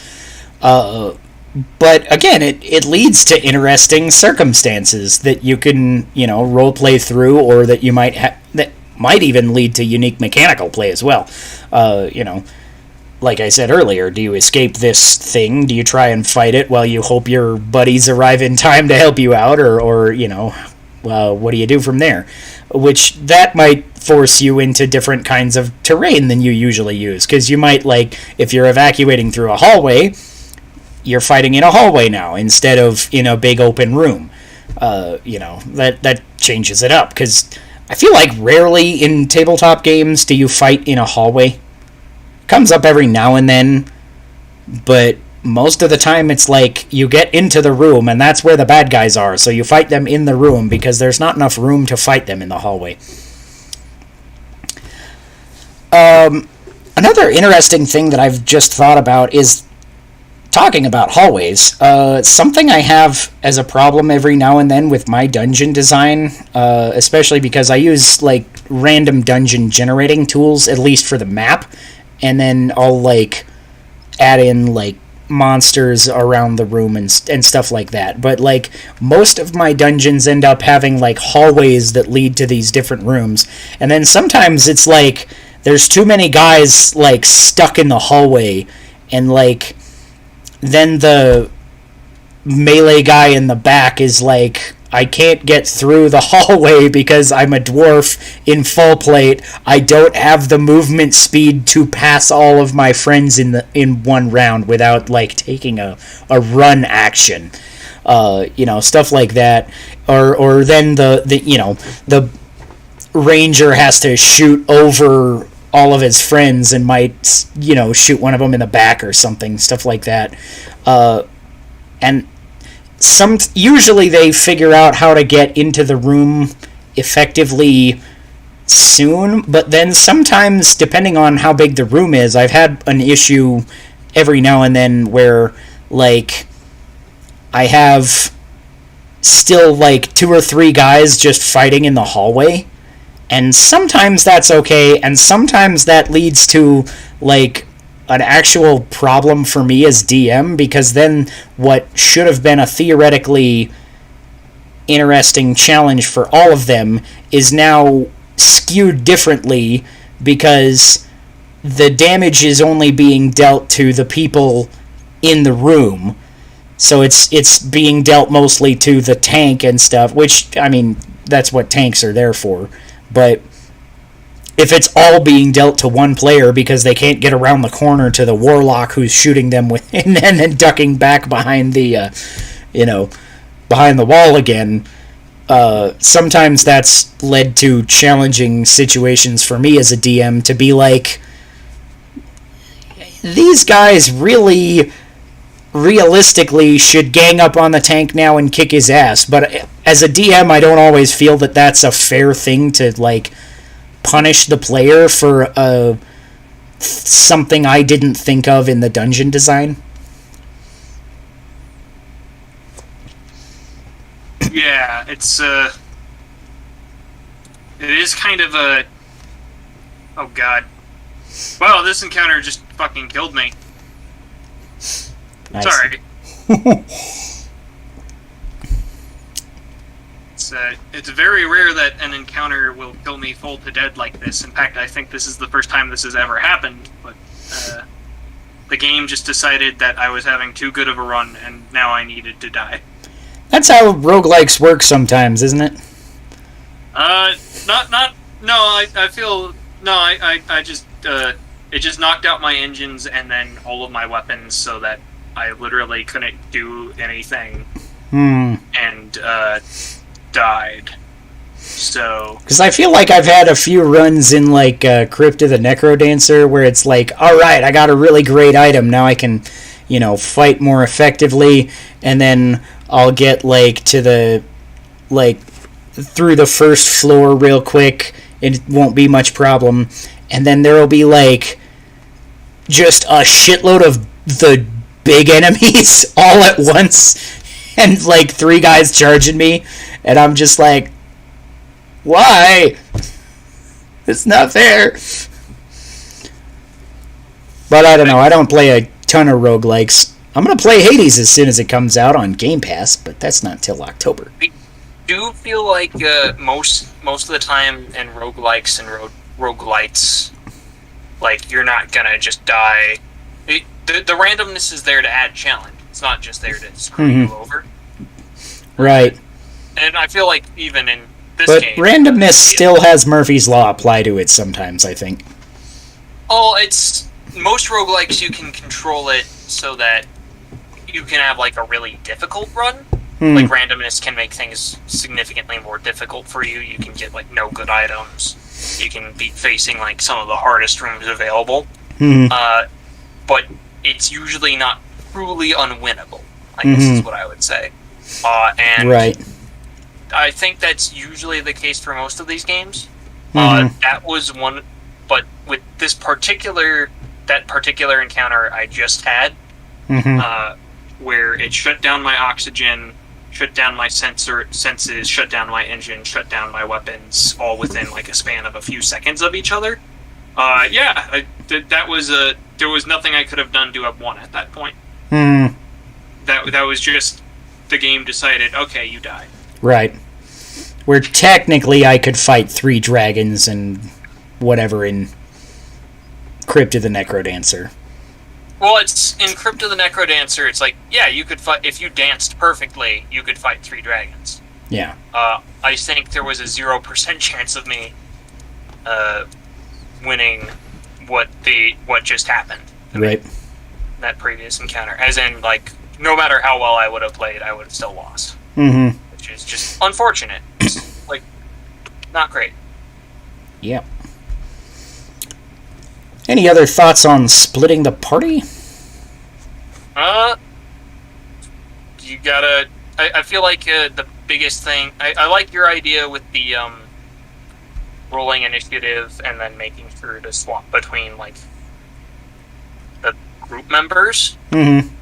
But again, it leads to interesting circumstances that you can, role play through, or that you that might even lead to unique mechanical play as well. Like I said earlier, do you escape this thing? Do you try and fight it while you hope your buddies arrive in time to help you out, or what do you do from there? Which that might force you into different kinds of terrain than you usually use, because you might, if you're evacuating through a hallway, you're fighting in a hallway now instead of in a big open room. That changes it up, because I feel like rarely in tabletop games do you fight in a hallway. Comes up every now and then, but most of the time it's like you get into the room and that's where the bad guys are, so you fight them in the room because there's not enough room to fight them in the hallway. Another interesting thing that I've just thought about is talking about hallways. Something I have as a problem every now and then with my dungeon design, especially because I use random dungeon generating tools, at least for the map, and then I'll add in monsters around the room and stuff like that. But most of my dungeons end up having hallways that lead to these different rooms, and then sometimes it's there's too many guys stuck in the hallway, and then the melee guy in the back is I can't get through the hallway because I'm a dwarf in full plate. I don't have the movement speed to pass all of my friends in one round without like taking a run action. Stuff like that. Or then the ranger has to shoot over all of his friends and might shoot one of them in the back or something, stuff like that. And usually they figure out how to get into the room effectively soon, but then sometimes, depending on how big the room is, I've had an issue every now and then where like I have still like 2 or 3 guys just fighting in the hallway, and sometimes that's okay, and sometimes that leads to like an actual problem for me as DM, because then what should have been a theoretically interesting challenge for all of them is now skewed differently because the damage is only being dealt to the people in the room. So it's being dealt mostly to the tank and stuff, which, I mean, that's what tanks are there for. But if it's all being dealt to one player because they can't get around the corner to the warlock who's shooting them with, and then ducking back behind the, behind the wall again, sometimes that's led to challenging situations for me as a DM to be like, these guys really realistically should gang up on the tank now and kick his ass. But as a DM, I don't always feel that that's a fair thing to, like, punish the player for something I didn't think of in the dungeon design. Yeah, it is kind of a... Oh god. Wow, this encounter just fucking killed me. Nice. Sorry. It's very rare that an encounter will kill me full to dead like this. In fact, I think this is the first time this has ever happened, but the game just decided that I was having too good of a run, and now I needed to die. That's how roguelikes work sometimes, isn't it? I feel... No, I just... it just knocked out my engines and then all of my weapons so that I literally couldn't do anything. And, died. So... Because I feel like I've had a few runs in, like, Crypt of the Necrodancer where it's like, alright, I got a really great item, now I can, fight more effectively, and then I'll get, like, to the, like, through the first floor real quick, it won't be much problem, and then there'll be, like, just a shitload of the big enemies all at once, and, like, 3 guys charging me, and I'm just like, why? It's not fair. But I don't know, I don't play a ton of roguelikes. I'm going to play Hades as soon as it comes out on Game Pass, but that's not till October. I do feel like most of the time in roguelikes and roguelites, like, you're not going to just die. The randomness is there to add challenge. It's not just there to screw you over. Right. And I feel like even in this but game... But randomness still has Murphy's Law apply to it sometimes, I think. Oh, it's... Most roguelikes, you can control it so that you can have, like, a really difficult run. Like, randomness can make things significantly more difficult for you. You can get, like, no good items. You can be facing, like, some of the hardest rooms available. But it's usually not truly unwinnable, I guess is what I would say. And right. I think that's usually the case for most of these games. That was one... But with this particular encounter I just had, where it shut down my oxygen, shut down my senses, shut down my engine, shut down my weapons, all within like a span of a few seconds of each other. There was nothing I could have done to have won at that point. That was just the game decided, okay, you die. Right. Where technically I could fight 3 dragons and whatever in Crypt of the Necrodancer. Well, it's in Crypt of the Necrodancer, it's like, yeah, you could fight, if you danced perfectly, you could fight 3 dragons. Yeah. I think there was a 0% chance of me winning what just happened. Right. That previous encounter. As in, like, no matter how well I would have played, I would have still lost. Mm-hmm. Which is just unfortunate. It's, like, not great. Yep. Any other thoughts on splitting the party? You gotta... I feel like the biggest thing... I like your idea with the rolling initiative and then making sure to swap between, like, the group members. Mm-hmm.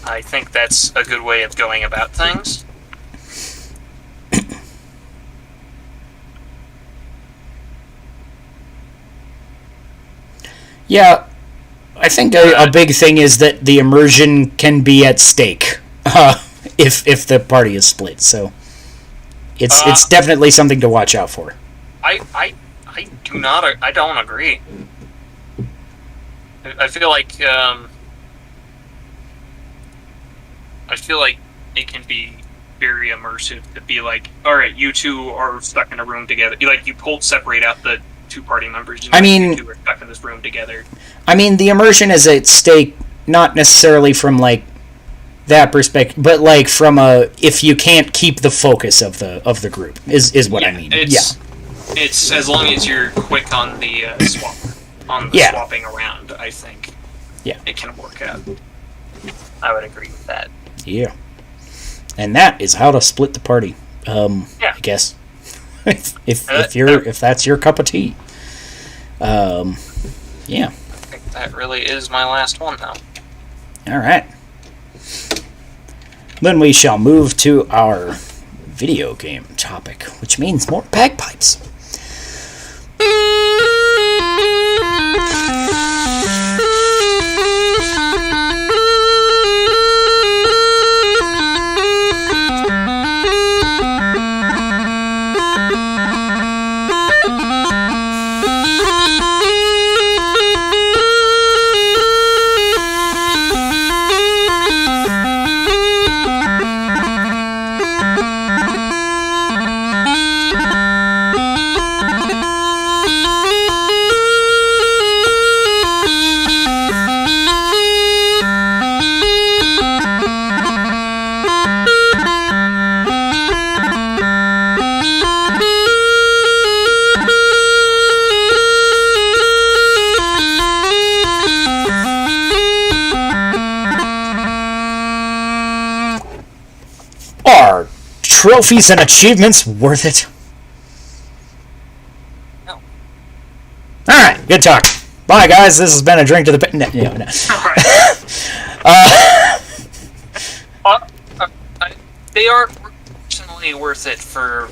I think that's a good way of going about things. Yeah, I think a big thing is that the immersion can be at stake if the party is split. So it's definitely something to watch out for. I do not. I don't agree. I feel like it can be very immersive to be like, all right, you two are stuck in a room together. You separate out the two party members. I mean, you two are stuck in this room together. I mean, the immersion is at stake, not necessarily from like that perspective, but like from if you can't keep the focus of the group is what I mean. It's as long as you're quick on the swapping around. I think it can work out. I would agree with that. Yeah, and that is how to split the party. I guess if that's your cup of tea. Yeah. I think that really is my last one now. All right. Then we shall move to our video game topic, which means more bagpipes. Are trophies and achievements worth it? No. Alright, good talk. Bye, guys. This has been a drink to the pit. No. They aren't personally worth it for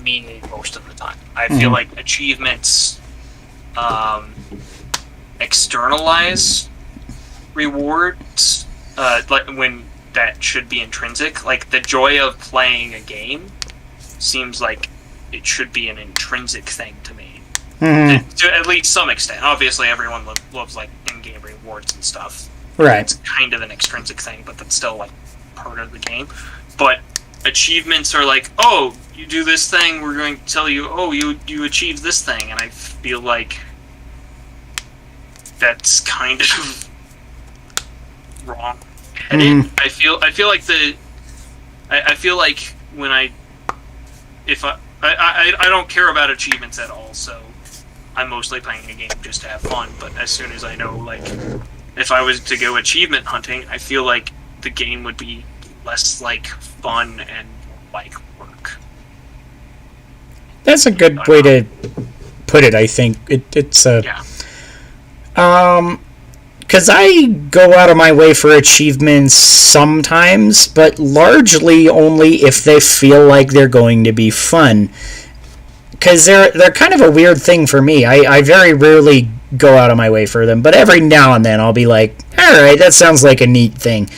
me most of the time. I feel like achievements externalize rewards, like when that should be intrinsic. Like the joy of playing a game seems like it should be an intrinsic thing to me, to at least some extent. Obviously, everyone loves like in-game rewards and stuff. Right. It's kind of an extrinsic thing, but that's still like part of the game. But achievements are like, oh, you do this thing, we're going to tell you, oh, you achieved this thing, and I feel like that's kind of wrong. I feel like when I don't care about achievements at all, so I'm mostly playing a game just to have fun. But as soon as I know, like, if I was to go achievement hunting, I feel like the game would be less like fun and like work. That's a good way to put it. I think it's because I go out of my way for achievements sometimes, but largely only if they feel like they're going to be fun. Because they're kind of a weird thing for me. I very rarely go out of my way for them, but every now and then I'll be like, alright, that sounds like a neat thing.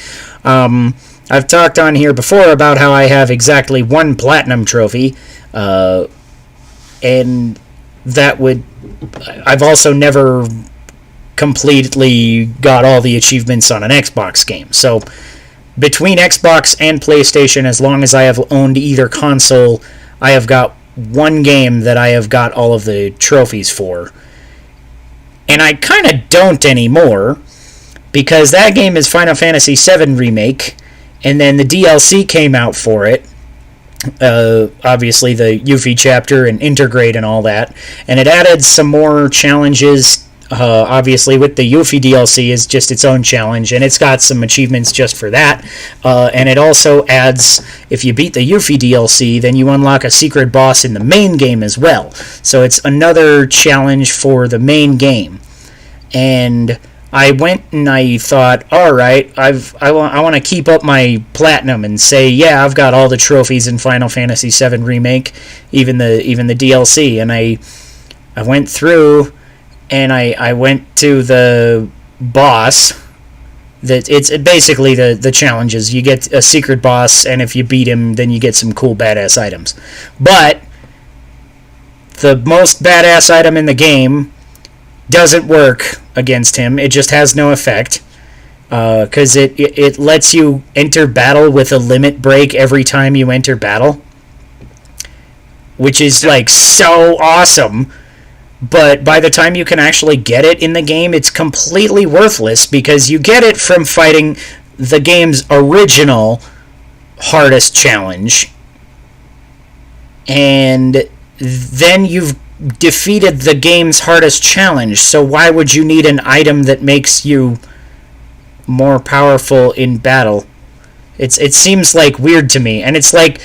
I've talked on here before about how I have exactly one platinum trophy, and that would... I've also never completely got all the achievements on an Xbox game, so between Xbox and PlayStation, as long as I have owned either console, I have got one game that I have got all of the trophies for. And I kind of don't anymore, because that game is Final Fantasy VII Remake, and then the DLC came out for it. Obviously the Yuffie chapter and Intergrade and all that, and it added some more challenges. Obviously with the Yuffie DLC is just its own challenge, and it's got some achievements just for that, and it also adds, if you beat the Yuffie DLC, then you unlock a secret boss in the main game as well, so it's another challenge for the main game. And I went and I thought, alright, I want to keep up my platinum and say, yeah, I've got all the trophies in Final Fantasy VII Remake, even the DLC, and I went through, and I went to the boss. That it's basically the challenges. You get a secret boss, and if you beat him, then you get some cool badass items. But the most badass item in the game doesn't work against him. It just has no effect, because it lets you enter battle with a limit break every time you enter battle, which is like so awesome. But by the time you can actually get it in the game, it's completely worthless, because you get it from fighting the game's original hardest challenge, and then you've defeated the game's hardest challenge, so why would you need an item that makes you more powerful in battle? It seems like weird to me, and it's like,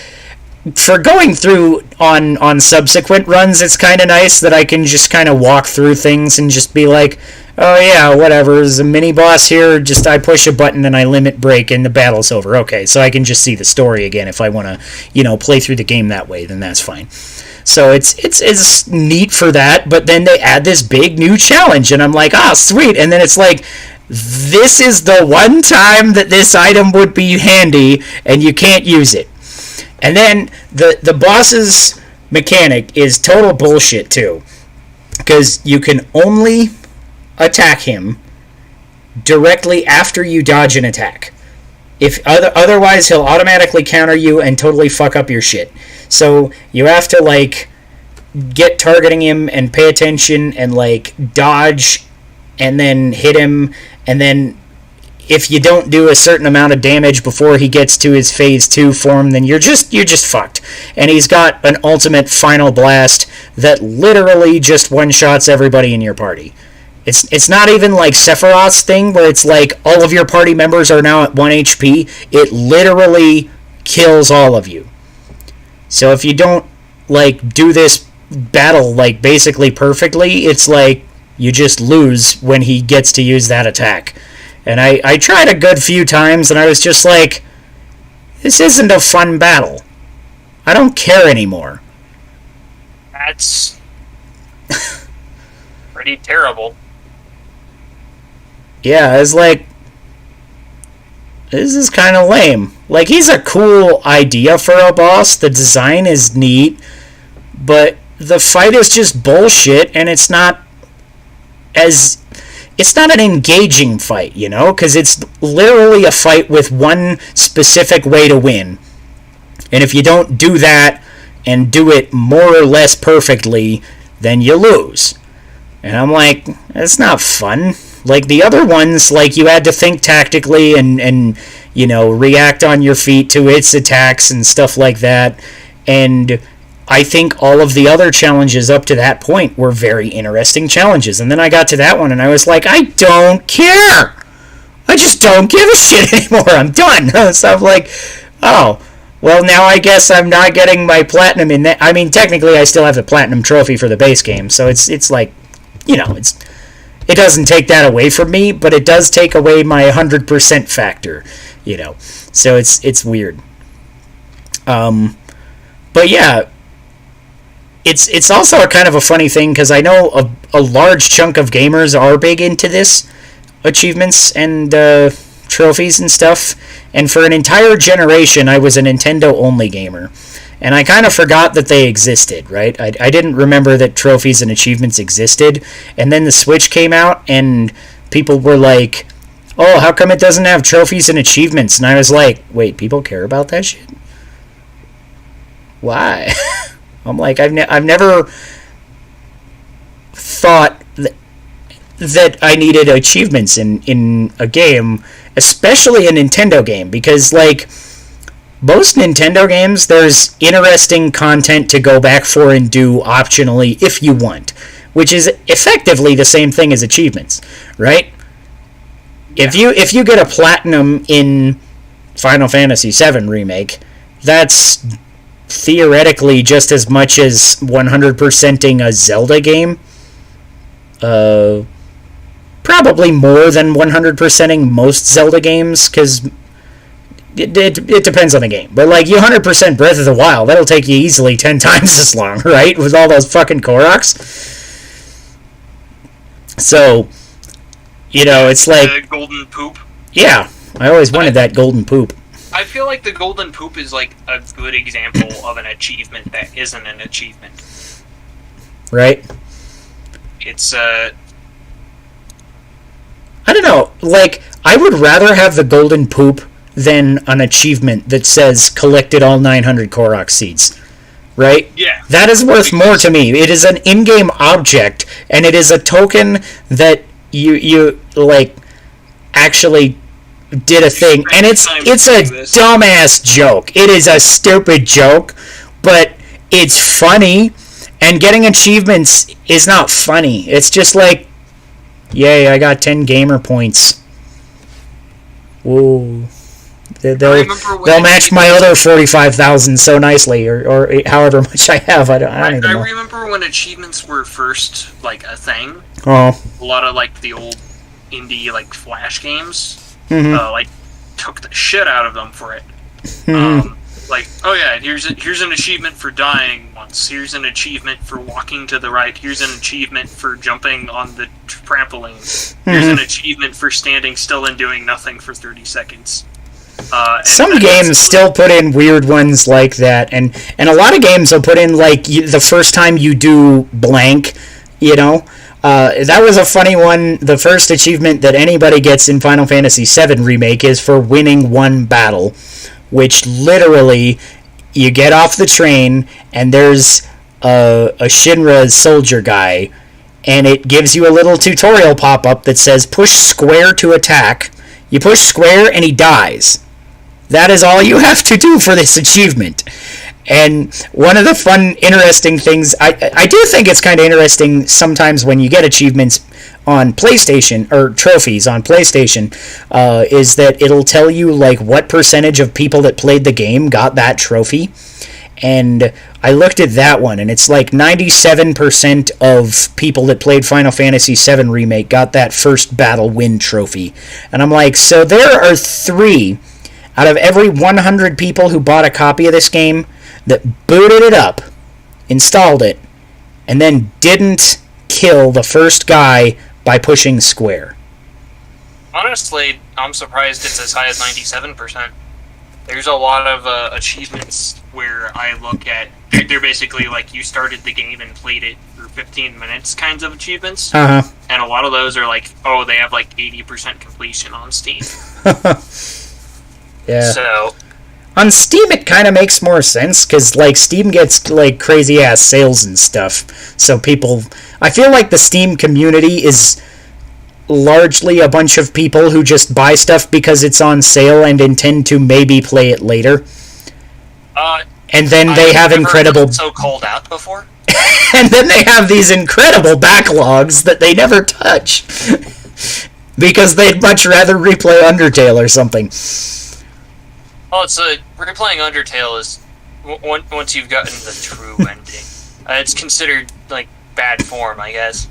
for going through on subsequent runs, it's kind of nice that I can just kind of walk through things and just be like, oh yeah, whatever, there's a mini boss here, just I push a button and I limit break and the battle's over. Okay, so I can just see the story again if I want to, play through the game that way, then that's fine. So it's neat for that, but then they add this big new challenge, and I'm like, ah, sweet, and then it's like, this is the one time that this item would be handy, and you can't use it. And then the boss's mechanic is total bullshit too, because you can only attack him directly after you dodge an attack. If otherwise, he'll automatically counter you and totally fuck up your shit. So you have to get targeting him and pay attention and dodge and then hit him, and then if you don't do a certain amount of damage before he gets to his phase 2 form, then you're just fucked. And he's got an ultimate final blast that literally just one-shots everybody in your party. It's not even like Sephiroth's thing, where it's like all of your party members are now at 1 HP. It literally kills all of you. So if you don't do this battle basically perfectly, it's like you just lose when he gets to use that attack. And I tried a good few times, and I was just like, this isn't a fun battle. I don't care anymore. That's pretty terrible. Yeah, it's like, this is kind of lame. He's a cool idea for a boss. The design is neat, but the fight is just bullshit, and it's not an engaging fight, because it's literally a fight with one specific way to win. And if you don't do that and do it more or less perfectly, then you lose. And I'm like, that's not fun. The other ones, you had to think tactically and react on your feet to its attacks and stuff like that. And I think all of the other challenges up to that point were very interesting challenges. And then I got to that one, and I was like, I don't care! I just don't give a shit anymore. I'm done. So I'm like, oh, well, now I guess I'm not getting my platinum in that. I mean, technically, I still have the platinum trophy for the base game, so it's like, it doesn't take that away from me, but it does take away my 100% factor, So it's weird. But yeah, it's also a kind of a funny thing, because I know a large chunk of gamers are big into this, achievements and trophies and stuff, and for an entire generation I was a Nintendo-only gamer, and I kind of forgot that they existed, right? I didn't remember that trophies and achievements existed, and then the Switch came out, and people were like, oh, how come it doesn't have trophies and achievements? And I was like, wait, people care about that shit? Why? I'm like, I've never thought that I needed achievements in a game, especially a Nintendo game, because, like, most Nintendo games, there's interesting content to go back for and do optionally if you want, which is effectively the same thing as achievements, right? Yeah. If you get a platinum in Final Fantasy VII Remake, that's theoretically just as much as 100%ing a Zelda game. Probably more than 100%ing most Zelda games, because it depends on the game. But, like, you 100% Breath of the Wild, that'll take you easily 10 times as long, right? With all those fucking Koroks. So, you know, it's like... The golden poop. Yeah, I always wanted that golden poop. I feel like the golden poop is, like, a good example of an achievement that isn't an achievement. Right? It's, I don't know, like, I would rather have the golden poop than an achievement that says collected all 900 Korok seeds. Right? Yeah. That is worth more to me. It is an in-game object, and it is a token that you like, actually did a thing. And it's a dumbass joke. It is a stupid joke, but it's funny, and getting achievements is not funny. It's just like, yay, I got 10 gamer points. Whoa. They'll match my other 45,000 so nicely, or however much I have. I don't even know. I remember when achievements were first, like, a thing. Oh. A lot of, like, the old indie, like, Flash games, like, took the shit out of them for it. Like, oh yeah, here's an achievement for dying once. Here's an achievement for walking to the right. Here's an achievement for jumping on the trampoline. Here's an achievement for standing still and doing nothing for 30 seconds. Some games still put in weird ones like that, and a lot of games will put in, like, the first time you do blank, you know. That was a funny one. The first achievement that anybody gets in Final Fantasy VII Remake is for winning one battle, which literally, you get off the train, and there's a Shinra soldier guy, and it gives you a little tutorial pop-up that says, push square to attack. You push square, and he dies. That is all you have to do for this achievement. And one of the fun, interesting things, I do think it's kind of interesting sometimes when you get achievements on PlayStation, or trophies on PlayStation, is that it'll tell you, like, what percentage of people that played the game got that trophy. And I looked at that one, and it's like 97% of people that played Final Fantasy VII Remake got that first battle win trophy. And I'm like, so there are 3 out of every 100 people who bought a copy of this game that booted it up, installed it, and then didn't kill the first guy by pushing square. Honestly, I'm surprised it's as high as 97%. There's a lot of achievements where I look at, they're basically like, you started the game and played it for 15 minutes kinds of achievements. Uh-huh. And a lot of those are like, oh, they have like 80% completion on Steam. Yeah. So on Steam, it kind of makes more sense, because, like, Steam gets, like, crazy-ass sales and stuff. So people... I feel like the Steam community is largely a bunch of people who just buy stuff because it's on sale and intend to maybe play it later. And then they have incredible... so called out before? And then they have these incredible backlogs that they never touch. Because they'd much rather replay Undertale or something. Well, it's replaying Undertale is once you've gotten the true ending. It's considered like bad form, I guess.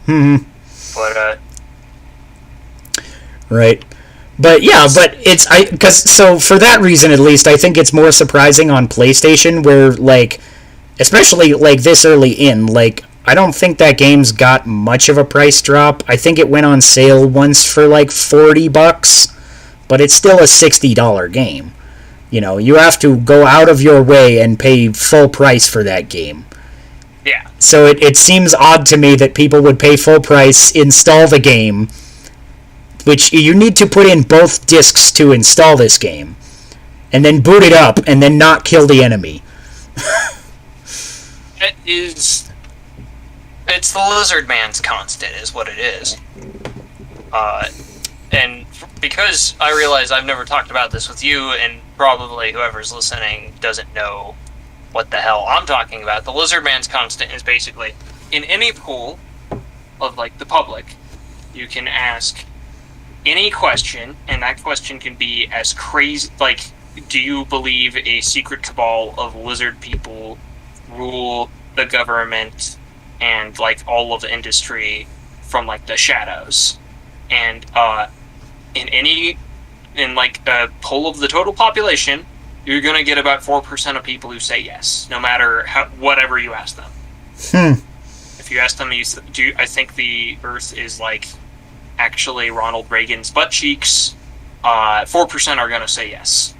But right. But yeah, but it's so for that reason at least, I think it's more surprising on PlayStation, where, like, especially like this early in, like, I don't think that game's got much of a price drop. I think it went on sale once for like $40, but it's still a $60 game. You know, you have to go out of your way and pay full price for that game. Yeah. So it seems odd to me that people would pay full price, install the game, which you need to put in both discs to install this game, and then boot it up, and then not kill the enemy. It's the Lizard Man's constant, is what it is. And because I realize I've never talked about this with you, and probably whoever's listening doesn't know what the hell I'm talking about, the Lizard Man's constant is basically, in any pool of, like, the public, you can ask any question, and that question can be as crazy, like, do you believe a secret cabal of lizard people rule the government and, like, all of the industry from, like, the shadows? And in like a poll of the total population, you're gonna get about 4% of people who say yes, no matter whatever you ask them. If you ask them, I think the Earth is, like, actually Ronald Reagan's butt cheeks, 4% are gonna say yes.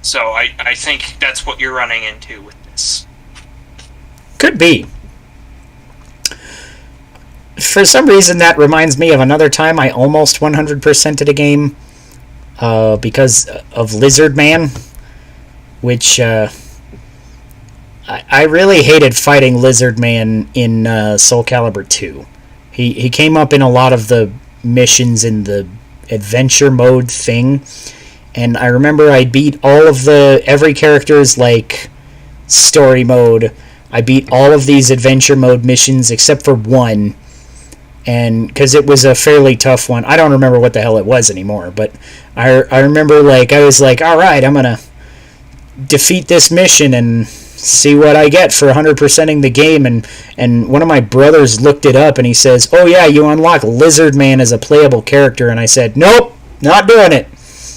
So I think that's what you're running into with this. Could be. For some reason, that reminds me of another time I almost 100%ed a game because of Lizard Man, which I really hated fighting Lizard Man in Soul Calibur 2. He came up in a lot of the missions in the adventure mode thing, and I remember I beat all of every character's, like, story mode. I beat all of these adventure mode missions except for one, and because it was a fairly tough one. I don't remember what the hell it was anymore, but I remember, like, I was like, alright, I'm gonna defeat this mission and see what I get for 100%ing the game, and one of my brothers looked it up and he says, oh yeah, you unlock Lizard Man as a playable character, and I said, nope, not doing it.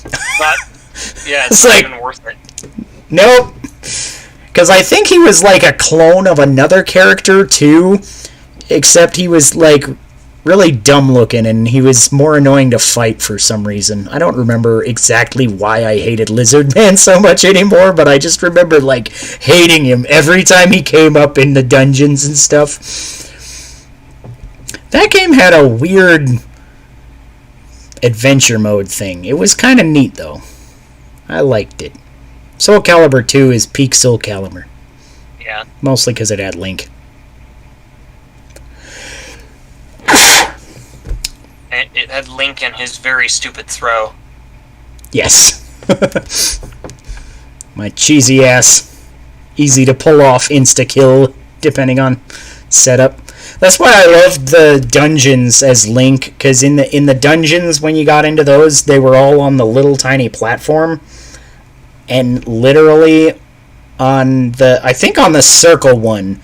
It's not like, even worth it. Nope. Because I think he was like a clone of another character too, except he was, like, really dumb looking, and he was more annoying to fight for some reason. I don't remember exactly why I hated Lizard Man so much anymore, but I just remember, like, hating him every time he came up in the dungeons and stuff. That game had a weird adventure mode thing. It was kind of neat, though. I liked it. Soul Calibur 2 is peak Soul Calibur. Yeah. Mostly because it had Link. It had Link and his very stupid throw. Yes. My cheesy ass, easy to pull off insta-kill, depending on setup. That's why I loved the dungeons as Link, because in the dungeons, when you got into those, they were all on the little tiny platform, and literally on the circle one,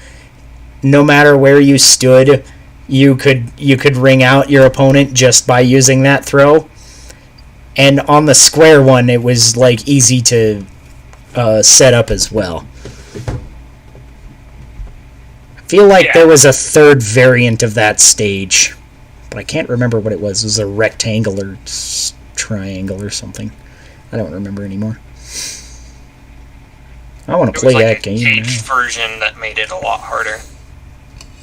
no matter where you stood, you could ring out your opponent just by using that throw. And on the square one, it was, like, easy to set up as well. I feel like there was a third variant of that stage, but I can't remember what it was. It was a rectangle or triangle or something. I don't remember anymore. I want to play that game. It was like a caged version that made it a lot harder.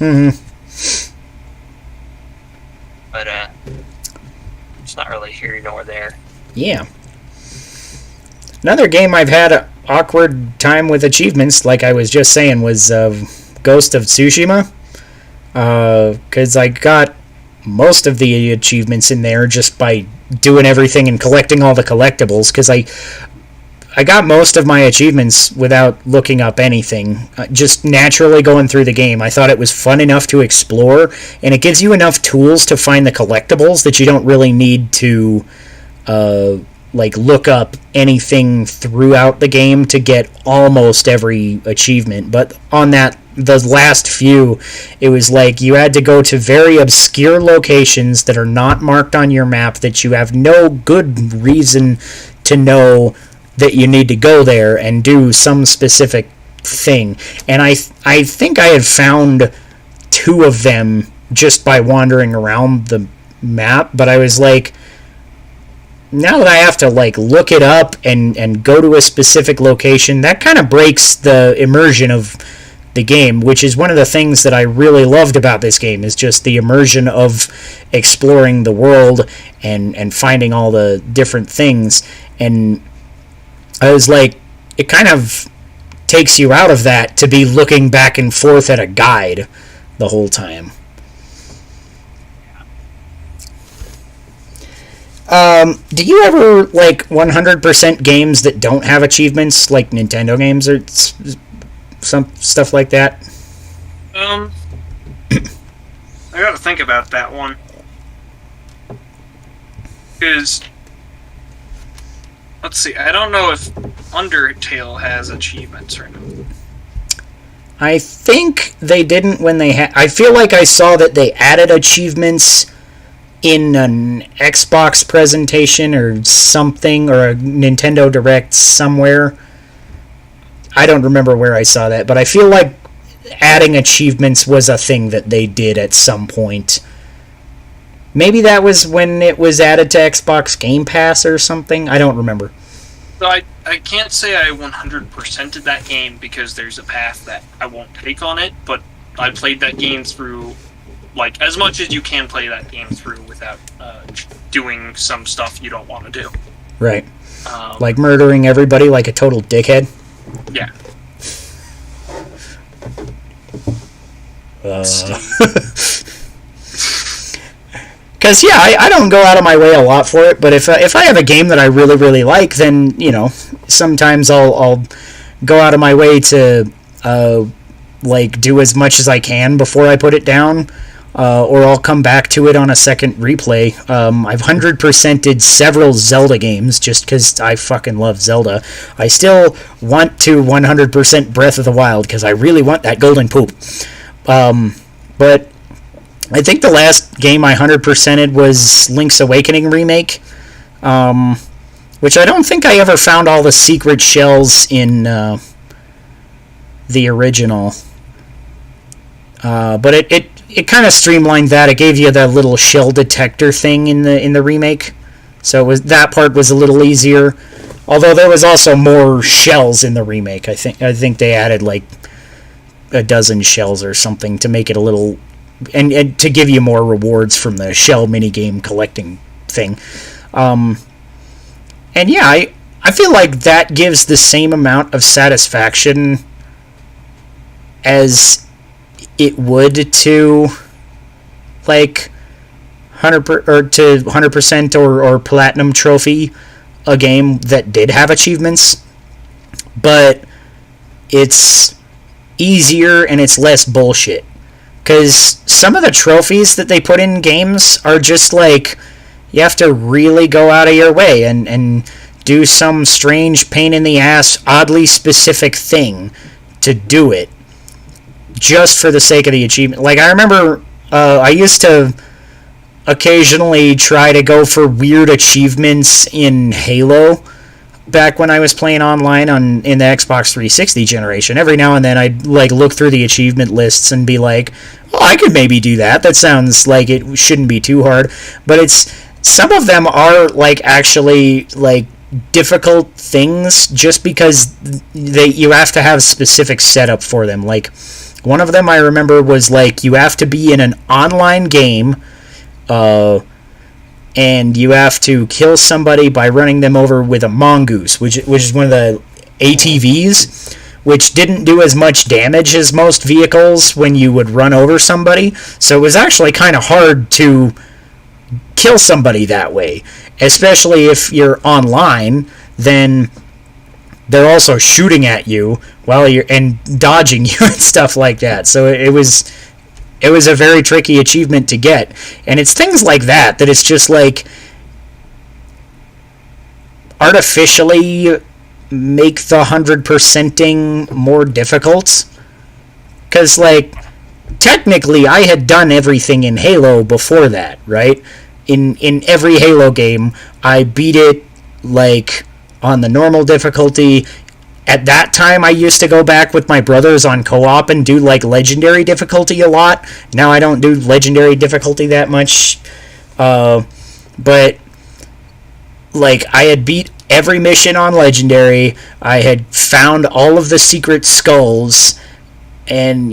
Mm-hmm. But it's not really here nor there. Yeah. Another game I've had an awkward time with achievements, like I was just saying, was Ghost of Tsushima. Because I got most of the achievements in there just by doing everything and collecting all the collectibles, because I got most of my achievements without looking up anything, just naturally going through the game. I thought it was fun enough to explore, and it gives you enough tools to find the collectibles that you don't really need to look up anything throughout the game to get almost every achievement. But on the last few, it was like you had to go to very obscure locations that are not marked on your map, that you have no good reason to know that you need to go there and do some specific thing. And I think I had found 2 of them just by wandering around the map, but I was like, now that I have to, like, look it up and go to a specific location, that kind of breaks the immersion of the game, which is one of the things that I really loved about this game, is just the immersion of exploring the world and finding all the different things. And I was like, it kind of takes you out of that to be looking back and forth at a guide the whole time. Do you ever, like, 100% games that don't have achievements, like Nintendo games or some stuff like that? I gotta think about that one. Because, let's see, I don't know if Undertale has achievements or not. I think they didn't when they had... I feel like I saw that they added achievements in an Xbox presentation or something, or a Nintendo Direct somewhere. I don't remember where I saw that, but I feel like adding achievements was a thing that they did at some point. Maybe that was when it was added to Xbox Game Pass or something. I don't remember. So I can't say I 100%ed that game because there's a path that I won't take on it, but I played that game through, like, as much as you can play that game through without doing some stuff you don't want to do. Right. Like murdering everybody like a total dickhead? Yeah. Because, yeah, I don't go out of my way a lot for it, but if I have a game that I really, really like, then, you know, sometimes I'll go out of my way to, like, do as much as I can before I put it down, or I'll come back to it on a second replay. I've 100%ed several Zelda games just because I fucking love Zelda. I still want to 100% Breath of the Wild because I really want that golden poop. But I think the last game I 100%ed was Link's Awakening Remake, which I don't think I ever found all the secret shells in the original. But it kind of streamlined that. It gave you the little shell detector thing in the remake, so that part was a little easier. Although there was also more shells in the remake. I think they added like a dozen shells or something to make it a little, and to give you more rewards from the shell minigame collecting thing. And yeah, I feel like that gives the same amount of satisfaction as it would to like 100% or platinum trophy a game that did have achievements, but it's easier and it's less bullshit. Because some of the trophies that they put in games are just like, you have to really go out of your way and do some strange pain in the ass, oddly specific thing to do it, just for the sake of the achievement. Like, I remember I used to occasionally try to go for weird achievements in Halo back when I was playing online in the Xbox 360 generation. Every now and then I'd like look through the achievement lists and be like, oh, I could maybe do that. That sounds like it shouldn't be too hard. But some of them are like actually like difficult things just because you have to have specific setup for them. Like, one of them I remember was like, you have to be in an online game, and you have to kill somebody by running them over with a mongoose, which is one of the ATVs, which didn't do as much damage as most vehicles when you would run over somebody. So it was actually kind of hard to kill somebody that way, especially if you're online. Then they're also shooting at you while you're and dodging you and stuff like that. So it was a very tricky achievement to get. And it's things like that it's just like artificially make the 100%ing more difficult. Because, like, technically I had done everything in Halo before that, right? In every Halo game, I beat it, like, on the normal difficulty. At that time, I used to go back with my brothers on co-op and do, like, legendary difficulty a lot. Now I don't do legendary difficulty that much. But, like, I had beat every mission on legendary. I had found all of the secret skulls. And,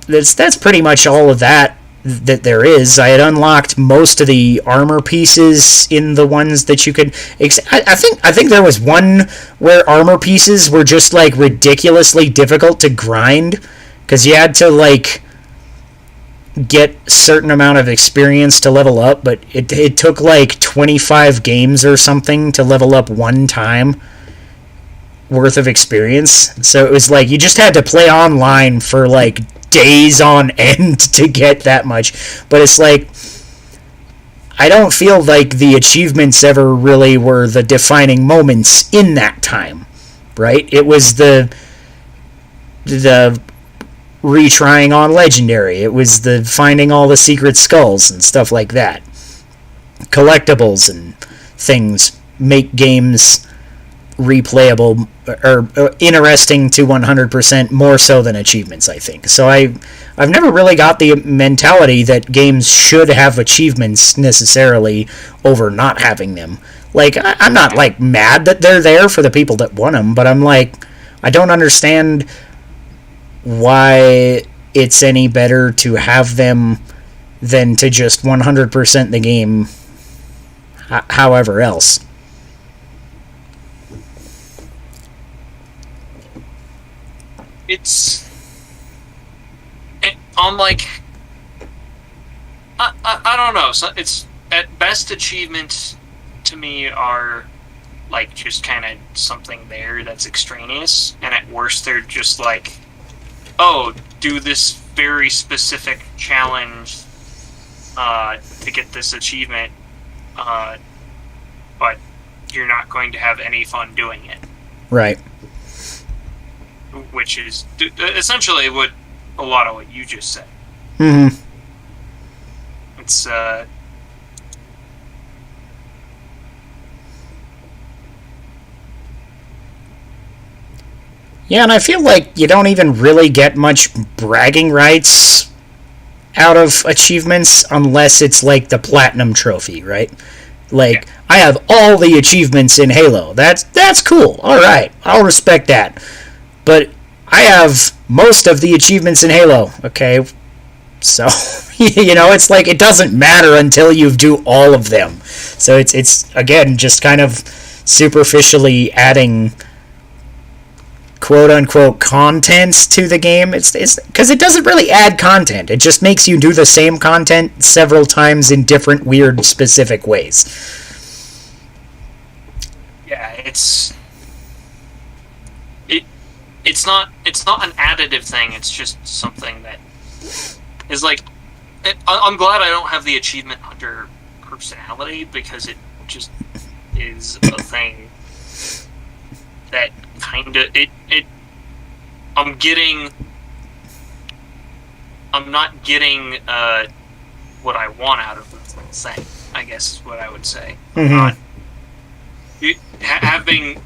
that's pretty much all of that there is. I had unlocked most of the armor pieces in the ones that you could... I think there was one where armor pieces were just, ridiculously difficult to grind, because you had to, get a certain amount of experience to level up, but it took, 25 games or something to level up one time worth of experience. So it was you just had to play online for days on end to get that much. But it's I don't feel like the achievements ever really were the defining moments in that time, right? It was the retrying on legendary. It was the finding all the secret skulls and stuff like that. Collectibles and things make games replayable or interesting to 100% more so than achievements, I think. So I've never really got the mentality that games should have achievements necessarily over not having them. I'm not mad that they're there for the people that want them, but I'm I don't understand why it's any better to have them than to just 100% the game however else. I don't know. So it's at best achievements to me are just kind of something there that's extraneous, and at worst they're just oh, do this very specific challenge to get this achievement, but you're not going to have any fun doing it. Right. Which is essentially what a lot of what you just said. Mm-hmm. It's yeah, and I feel you don't even really get much bragging rights out of achievements unless it's the platinum trophy, right? Yeah. I have all the achievements in Halo. That's cool. All right, I'll respect that. But I have most of the achievements in Halo, okay? So, it's it doesn't matter until you do all of them. So it's again, just kind of superficially adding quote-unquote content to the game. It's because it doesn't really add content. It just makes you do the same content several times in different, weird, specific ways. Yeah, it's not an additive thing. It's just something that is I'm glad I don't have the achievement hunter personality, because it just is a thing that kind of I'm not getting what I want out of the thing, I guess is what I would say. Mm-hmm. Having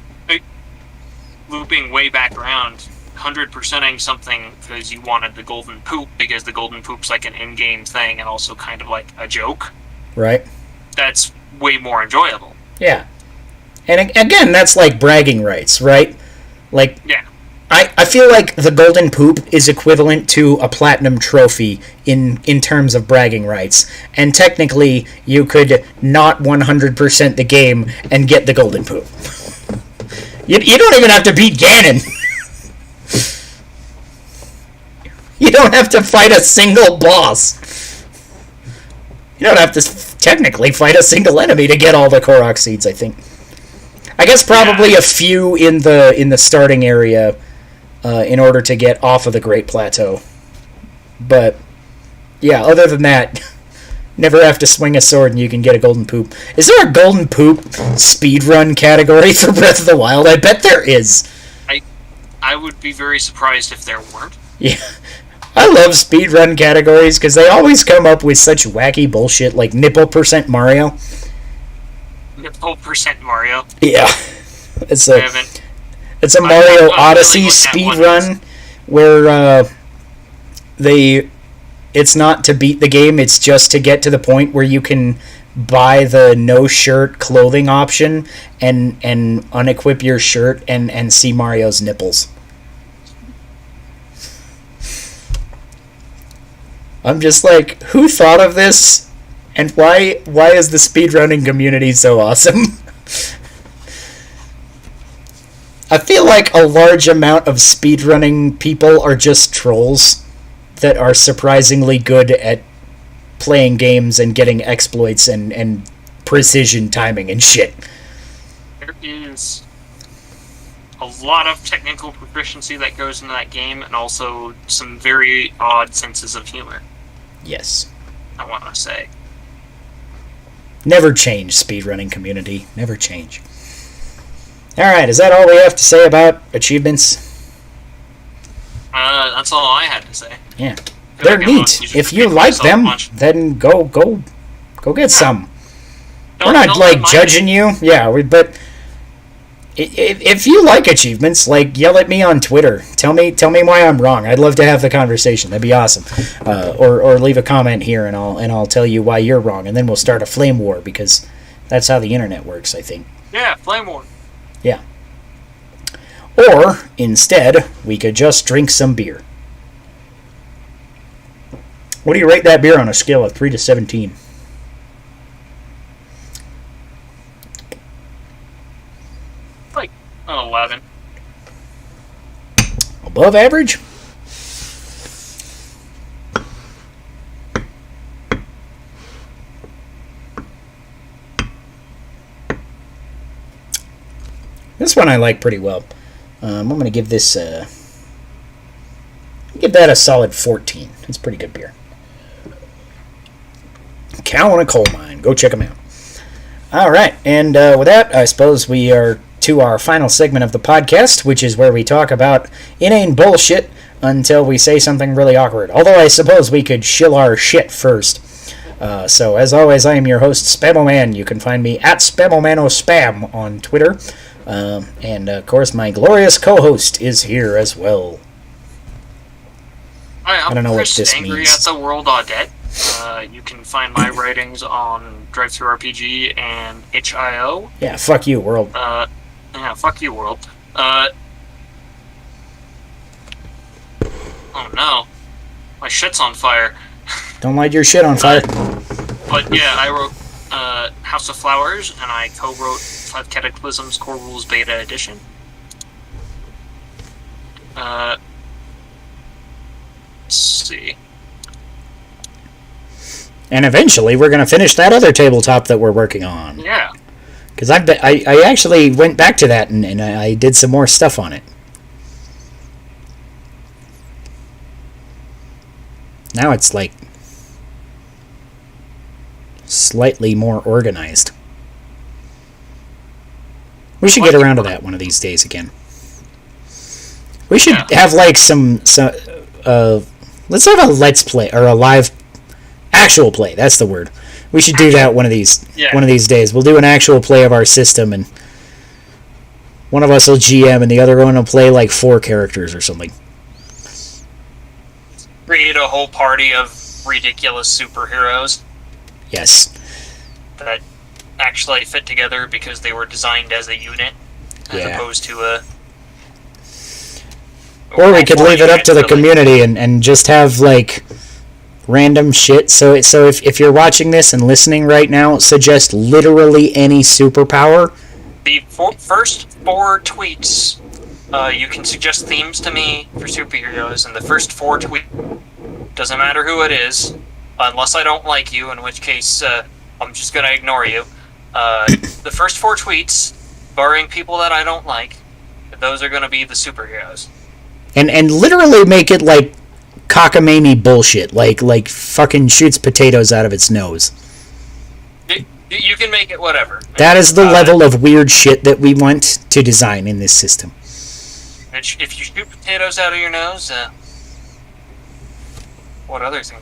looping way back around, 100%ing something because you wanted the golden poop, because the golden poop's an in-game thing and also kind of a joke. Right. That's way more enjoyable. Yeah. And again, that's bragging rights, right? Yeah. I feel the golden poop is equivalent to a platinum trophy in terms of bragging rights. And technically, you could not 100% the game and get the golden poop. You don't even have to beat Ganon. You don't have to fight a single boss. You don't have to technically fight a single enemy to get all the Korok seeds, I think. I guess probably a few in the starting area in order to get off of the Great Plateau. But, yeah, other than that, never have to swing a sword and you can get a golden poop. Is there a golden poop speedrun category for Breath of the Wild? I bet there is. I would be very surprised if there weren't. Yeah. I love speedrun categories because they always come up with such wacky bullshit like nipple % Mario. Nipple % Mario? Yeah. It's a Mario Odyssey speedrun where it's not to beat the game, it's just to get to the point where you can buy the no shirt clothing option and unequip your shirt and see Mario's nipples. I'm just like, who thought of this? And why is the speedrunning community so awesome? I feel like a large amount of speedrunning people are just trolls that are surprisingly good at playing games and getting exploits and precision timing and shit. There is a lot of technical proficiency that goes into that game, and also some very odd senses of humor. Yes. I want to say. Never change, speedrunning community. Never change. Alright, is that all we have to say about achievements? That's all I had to say. Yeah. They're neat. If you like them, then go get some. We're not, like, judging you. Yeah, but if you like achievements, like, yell at me on Twitter. Tell me why I'm wrong. I'd love to have the conversation. That'd be awesome. Or leave a comment here, and I'll tell you why you're wrong, and then we'll start a flame war, because that's how the internet works, I think. Yeah, flame war. Yeah. Or, instead, we could just drink some beer. What do you rate that beer on a scale of 3 to 17? Like, 11. Above average? This one I like pretty well. I'm going to give this give that a solid 14. It's pretty good beer. Cow in a coal mine. Go check them out. All right, and with that, I suppose we are to our final segment of the podcast, which is where we talk about inane bullshit until we say something really awkward. Although I suppose we could shill our shit first. So, as always, I am your host, Spamoman. You can find me at SpamoManoSpam on Twitter. And, of course, my glorious co-host is here as well. Hi, I don't know Chris, what this Angry means. at the World Audette. You can find my writings on TTRPGs and HIO. Yeah, fuck you, world. Yeah, fuck you, world. Oh no. My shit's on fire. Don't light your shit on fire. But yeah, I wrote House of Flowers, and I co-wrote 5 Cataclysms Core Rules Beta Edition. Let's see. And eventually we're going to finish that other tabletop that we're working on. Yeah. Because I actually went back to that and I did some more stuff on it. Now it's like slightly more organized. We should get around to that one of these days again. We should have like some let's have a let's play or a live actual play. That's the word. We should do that one of these days. We'll do an actual play of our system, and one of us will GM and the other one will play like 4 characters or something. Create a whole party of ridiculous superheroes Yes. that actually fit together because they were designed as a unit, as opposed to a... Or we could leave it up to the community and just have, like, random shit. So if you're watching this and listening right now, suggest literally any superpower. The first 4 tweets, you can suggest themes to me for superheroes, and the first 4 tweets, doesn't matter who it is, unless I don't like you, in which case I'm just going to ignore you. The first 4 tweets, barring people that I don't like, those are going to be the superheroes. And literally make it like cockamamie bullshit, like fucking shoots potatoes out of its nose. You can make it whatever. That is the level of weird shit that we want to design in this system. If you shoot potatoes out of your nose, what other things